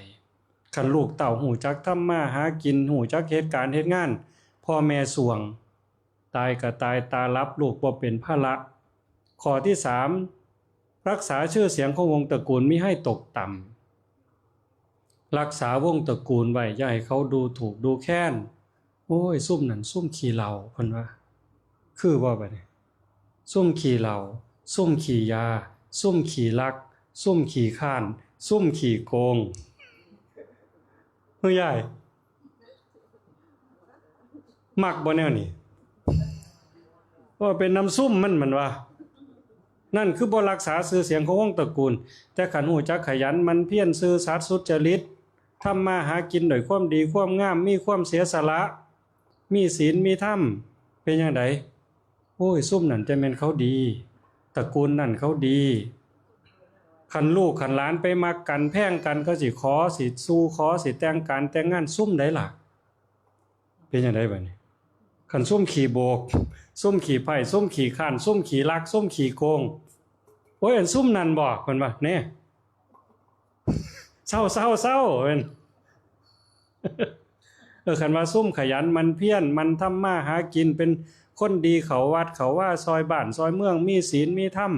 คันลูกเต้าหูจักทำมาหากินหูจักเฮ็ดการเฮ็ดงานพ่อแม่สวงตายก็ตายตารับลูกบ่เป็นภาระข้อที่3รักษาชื่อเสียงของวงตระกูลมิให้ตกต่ำรักษาวงตระกูลไว้อย่าให้เขาดูถูกดูแค้นโอ้ยซุ่มนั่นซุ่มขี้เหล้าเพิ่นว่าคือบ่บัดนี้ซุ่มขี่เหล่าซุ่มขี่ยาซุ่มขี่ลักซุ่มขี่ข้านซุ่มขี่โกงเฮ้ยยายมักบ่แนวนี้ว่าเป็นน้ำซุ่มมันว่านั่นคือบ่รักษาชื่อเสียงของวงตระกูลแต่ขันหูจักขยันมันเพียรซื่อสัตย์สุจริตทำมาหากินด้วยความดีความงามมีความเสียสละมีศีลมีธรรมเป็นจังไดโอ้ยซุ่มนั่นจะเป็นเขาดีตระกูลนั่นเขาดีคันลูกคันหลานไปมักกันแพ่งกันก็สิขอสิสู้ขอสิแต่งการแต่งงานซุ่มได้ล่ะเป็นจังไดบัดนี้คันซุ่มขี่โบกซุ่มขี่ไผ่ซุ่มขี่ข้านซุ่มขี่ลักซุ่มขี่โกงโอ้ยอันซุ่มนั่นบ่เพิ่นว่าแน่เศร้าเพิ่นคันว่าซุ่มขยันมันเพียรมันทำมาหากินเป็นคนดีเขาวัดเขาว่าซอยบ้านซอยเมืองมีศีลมีธรรม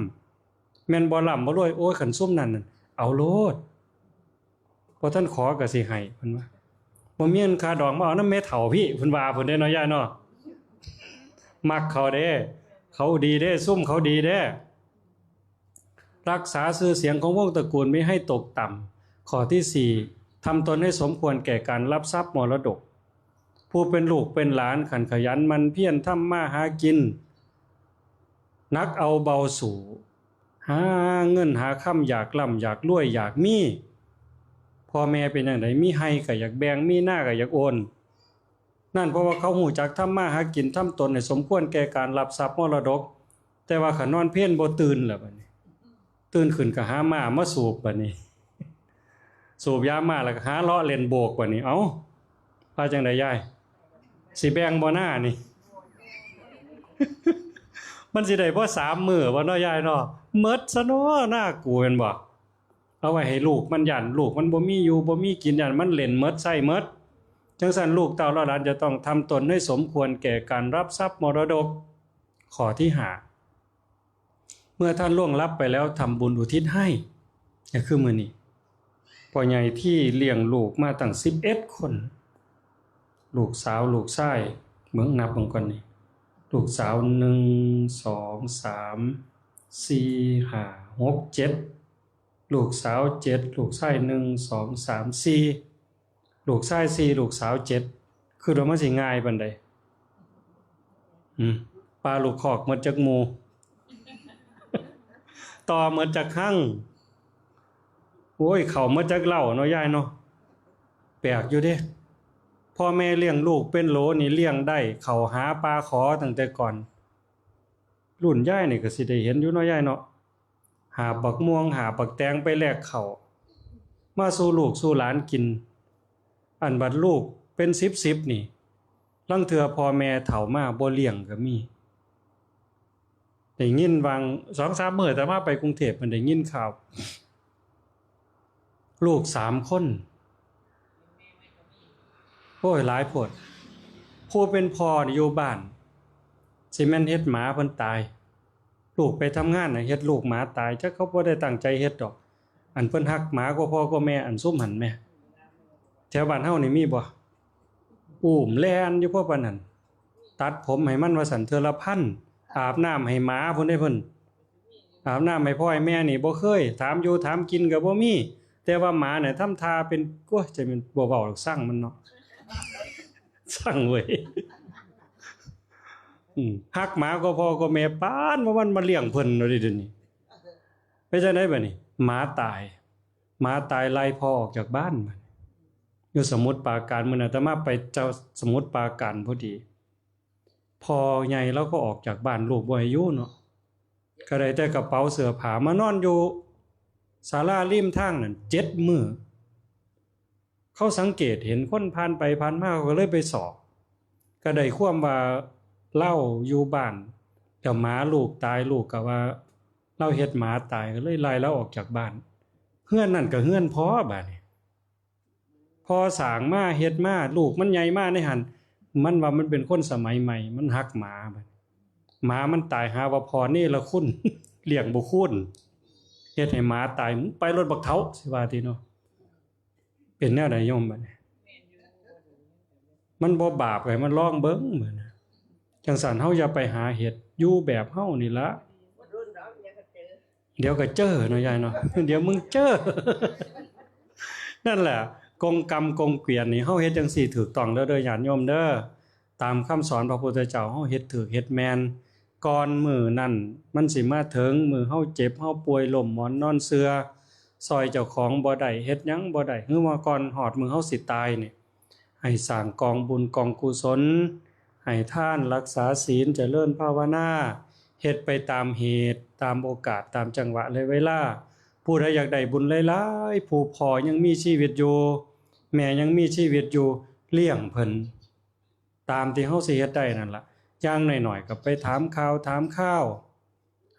แม่นบ่ล่ำบ่รวยโอ้ยขันซุ่มนั่นเอาโลดพอท่านขอก็สิให้เพิ่นว่าบ่มีเงินค่าดอกมาเอานำแม่เฒ่าพี่เพิ่นว่าเพิ่นได้เนาะยายเนาะมักเขาเด้เขาดีเด้ซุ่มเขาดีเด้รักษาชื่อเสียงของวงตระกูลไม่ให้ตกต่ำข้อที่4ทำตนให้สมควรแก่การรับทรัพย์มรดก ผู้เป็นลูกเป็นหลานขันขยันมันเพียรทำมาหากินนักเอาเบาสู่หาเงินหาค่ำอยากร่ำอยากรวยอยากมีพ่อแม่เป็นอย่างไรมีให้ก็อยากแบ่งมีหน้าก็อยากโอนนั่นเพราะว่าเขาหูจักทำมาหากินทำตนให้สมควรแก่การรับทรัพย์มรดกแต่ว่าขันนอนเพี้ยนบ่ตื่นล่ะบัดนี้ตื่นขึ้นก็หามาสูบบัดนี้สูบยามาแล้วก็หาเลาะเล่นโบกบัดนี้เอ้าพาจังได๋ยายสิแบ่งบ่หน้านี่ มันสิได้บ่3มื้อบ่เนาะยายเนาะหมดซะเนาะหน้ากูแม่นบ่เอาไว้ให้ลูกมันยันลูกมันบ่มีอยู่บ่มีกินยันมันเล่นหมดใช้หมดจังซั่นลูกเต้าหลานจะต้องทำตนให้สมควรแก่การรับทรัพย์มรดกข้อที่5เมื่อท่านล่วงลับไปแล้วทำบุญอุทิศให้ก็คือมื้อนี้พ่อใหญ่ที่เลี้ยงลูกมาตั้ง11คนลูกสาวลูกชายเบิ่งนับเบิ่งก่อนนี่ลูกสาว1 2 3 4 5 6 7ลูกสาว7ลูกชาย1 2 3 4ลูกชาย4ลูกสาว7คือว่ามันสิง่ายปานใดปลาลูกคอกหมดจักหมู่ต่อหมดจักหั่งโอ้ยเข้าหมดจักเหล้าเนาะยายเนาะแปลกอยู่เด้พ่อแม่เลี้ยงลูกเป็นโหลนี่เลี้ยงได้เข้าหาปลาขอตั้งแต่ก่อนรุ่นยายนี่ก็สิได้เห็นอยู่เนาะยายเนาะหาบักม่วงหาบักแตงไปแลกข้าวมาสู่ลูกสู่หลานกินอันบัดลูกเป็น10นี่ลางเทื่อพ่อแม่เฒ่ามาบ่เลี้ยงก็มีได้ยินวาง 2-3 มื้อแต่มาไปกรุงเทพมันได้ยินข่าวลูก3คนโอ้ยหลายโพดผู้เป็นพ่อนี่อยู่บ้านสิแม่นเฮ็ดหมาเพิ่นตายลูกไปทำงานน่ะเฮ็ดลูกหมาตายจักเขาบ่ได้ตั้งใจเฮ็ดดอกอันเพิ่นฮักหมากว่าพ่อกว่าแม่อันซุ่มหันแม่แถวบ้านเฮานี่มีบ่อุ้มแล่นอยู่พวกปานนั้นตัดผมให้มันว่าสันเทื่อละพันอาบน้ำให้หมาพุ่นได้เพิ่นอาบน้ำให้พ่อให้แม่นี่บ่เคยถามอยู่ถามกินก็บ่มีแต่ว่าหมาเนี่ยทำท่าเป็นโอ้ยจะเป็นบ่เว้าหรอกสั่งมันเนาะสั่งเว้ยฮักหมาก็พ่อก็แม่ปานว่ามันมาเลี้ยงเพิ่นเนาะเดี๋ยวนี้ไปจังได๋บัดนี้หมาตายไล่พ่อออกจากบ้านบัดอยู่สมุทรปราการมื้อนั้นอาตมาไปเจ้าสมุทรปราการพอดีพ่อใหญ่แล้วก็ออกจากบ้านลูกบ่ให้อยู่เนาะก็ได้แต่กระเป๋าเสื้อผ้ามานอนอยู่ศาลาริมทางนั่น7มื้อเขาสังเกตเห็นคนผ่านไปผ่านมาก็เลยไปสอบก็ได้ความว่าเล่าอยู่บ้านแล้วหมาลูกตายลูกก็ว่าเล่าเฮ็ดหมาตายก็เลยไล่แล้วออกจากบ้านเฮือนนั่นก็เฮือนพ่อบัดนี้พอสร้างมาเฮ็ดมาลูกมันใหญ่มาในหันมันว่ามันเป็นคนสมัยใหม่มันฮักหมาบัดหมามันตายหาว่าพ่อนี่ละคุณ เลี้ยงบ่คุณเฮ็ดให้หมาตายไปรถบักเฒ่าสิว่าติเนาะเป็นแนวใดโยมบัดนี้มันบ่บาปให้มันลองเบิ่งเหมือนจังซั่นเฮาอย่าไปหาเฮ็ดอยู่แบบเฮานี่ละเดี๋ยวก็เจอเนาะยายเนาะ เดี๋ยวมึงเจอ นั่นแหละกงกรรมกงเกวียนนี่เฮาเฮ็ดจังซี่ถูกต้องเด้อญาติโยมเด้อตามคำสอนพระพุทธเจ้าเฮาเฮ็ดถูกเฮ็ดแม่นก่อนมื้อนั้นมันสิมาถึงมื้อเฮาเจ็บเฮาป่วยล้มหมอนนอนเสื่อซอยเจ้าของบ่ได้เฮ็ดหยังบ่ได้คือว่าก่อนฮอดมื้อเฮาสิตายนี่ให้สร้างกองบุญกองกุศลให้ทานรักษาศีลเจริญภาวนาเฮ็ดไปตามเหตุตามโอกาสตามจังหวะและเวลาผู้ใดอยากได้บุญหลายๆผู้พ่อยังมีชีวิตอยู่แม่ยังมีชีวิตอยู่เลี้ยงเพิ่นตามที่เฮาสิเฮ็ดได้นั่นล่ะอย่างน้อยๆก็ไปถามข่าวถามข้าว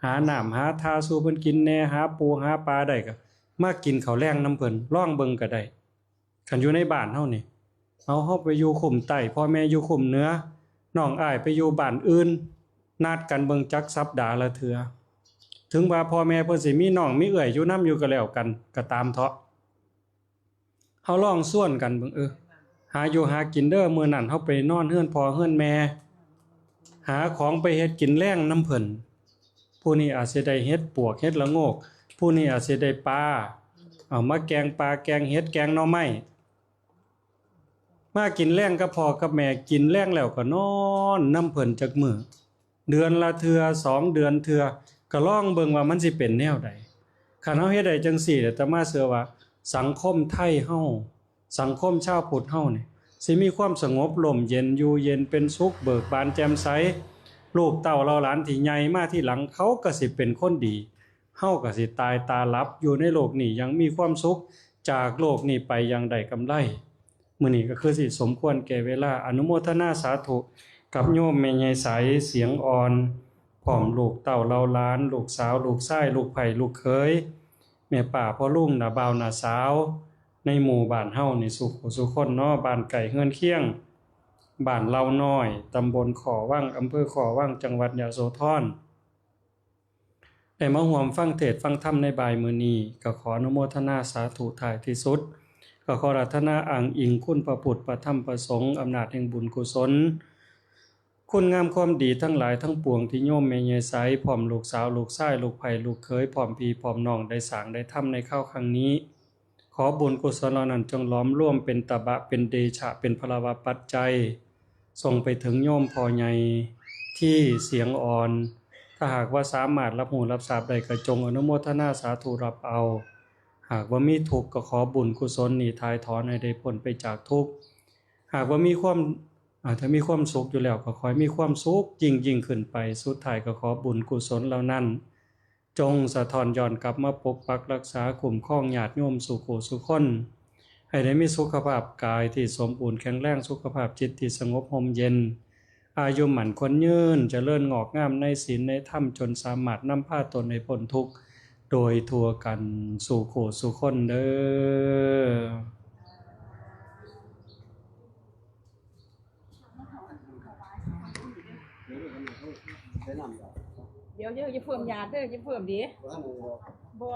หาน้ำหาทาสู่เพิ่นกินแหน่หาปูหาปลาได้ก็มากินข้าวแลงนำเพิ่นลองเบิ่งก็ได้คันอยู่ในบ้านเฮานี่เฮาไปอยู่คุมใต้พ่อแม่อยู่คุมเหนือน้องอ้ายไปอยู่บ้านอื่นนัดกันเบิ่งจักสัปดาห์ละเทื่อถึงว่าพ่อแม่เพิ่นสิมีน้องมีเอื้อยอยู่นำอยู่ก็แล้วกันก็ตามเถาะเฮาลองส่วนกันเบิ่งหาอยู่หากินเด้อมื้อนั้นเฮาไปนอนเฮือนพ่อเฮือนแม่หาของไปเฮ็ดกินแลงนำเพิ่นผู้นี้อาจสิได้เฮ็ดปวกเฮ็ดละโงกผู้นี้อาจสิได้ปลาเอามาแกงปลาแกงเฮ็ดแกงหน่อไม้ มากินแรงกับพ่อกับแม่กินแรงแล้วก็นอนนำเพิ่นจักมื้อเดือนละเทื่อ2 เดือนเทื่อก็ลองเบิ่งว่ามันสิเป็นแนวใดคันเฮาเฮ็ดได้จังซี่อาตมาเชื่อว่าสังคมไทยเฮาสังคมชาวพุทธเฮานี่สิมีความสงบร่มเย็นอยู่เย็นเป็นสุขเบิกบานแจ่มใสลูกเต้าเราหลานที่ใหญ่มาที่หลังเขาก็สิเป็นคนดีเฮาก็สิตายตาหลับอยู่ในโลกนี้ยังมีความสุขจากโลกนี้ไปอย่างใดกำไรมื้อนี้ก็คือสิสมควรแก่เวลาอนุโมทนาสาธุกับโยมแม่ใหญ่ใสเสียงอ่อนพร้อมลูกเต้าเราหลานลูกสาวลูกชายลูกไผ่ลูกเขยแม่ป้าพ่อลุงน้าบ่าวน้าสาวในหมู่บ้านเฮานี่สุขคนเนาะบ้านไก่เฮือนเคียงบ้านเลาน้อยตำบลขอวังอำเภอขอวังจังหวัดยโสธรได้มาร่วมฟังเทศน์ฟังธรรมในบ่ายมื้อนี้ก็ขออนุโมทนาสาธุท้ายที่สุดก็ขออาราธนาอ้างอิงคุณพระพุทธพระธรรมพระสงฆ์อำนาจแห่งบุญกุศลคุณงามความดีทั้งหลายทั้งปวงที่โยมแม่ใหญ่ไสพร้อมลูกสาวลูกชายลูกไผ่ลูกเขยพร้อมพี่พร้อมน้องได้สร้างได้ทำในคราวครั้งนี้ขอบุญกุศลเหล่านั้นจงล้อมร่วมเป็นตบะเป็นเดชะเป็นพลวปัจจัยส่งไปถึงโยมพ่อใหญ่ที่เสียงอ่อนถ้าหากว่าสามารถรับหูรับทราบได้ก็จงอนุโมทนาสาธุรับเอาหากว่ามีทุกข์ก็ขอบุญกุศลนี้ทายถอนให้ได้พ้นไปจากทุกข์หากว่ามีความถ้ามีความสุขอยู่แล้วก็ขอให้มีความสุขยิ่งขึ้นไปสุดท้ายก็ขอบุญกุศลเหล่านั้นจงสะท้อนย้อนกลับมาปกปักรักษาคุ้มครองญาติโยมสุขสุขคนให้ได้มีสุขภาพกายที่สมบูรณ์แข็งแรงสุขภาพจิตที่สงบร่มเย็นอายุหมั่นคนยืนเจริญงอกงามในศีลในธรรมจนสามารถนำพาตนให้พ้นทุกข์โดยทั่วกันสุขคนเด้อเดี๋ยวอย่าเพิ่มยาเด้ออย่าเพิ่มดิบ่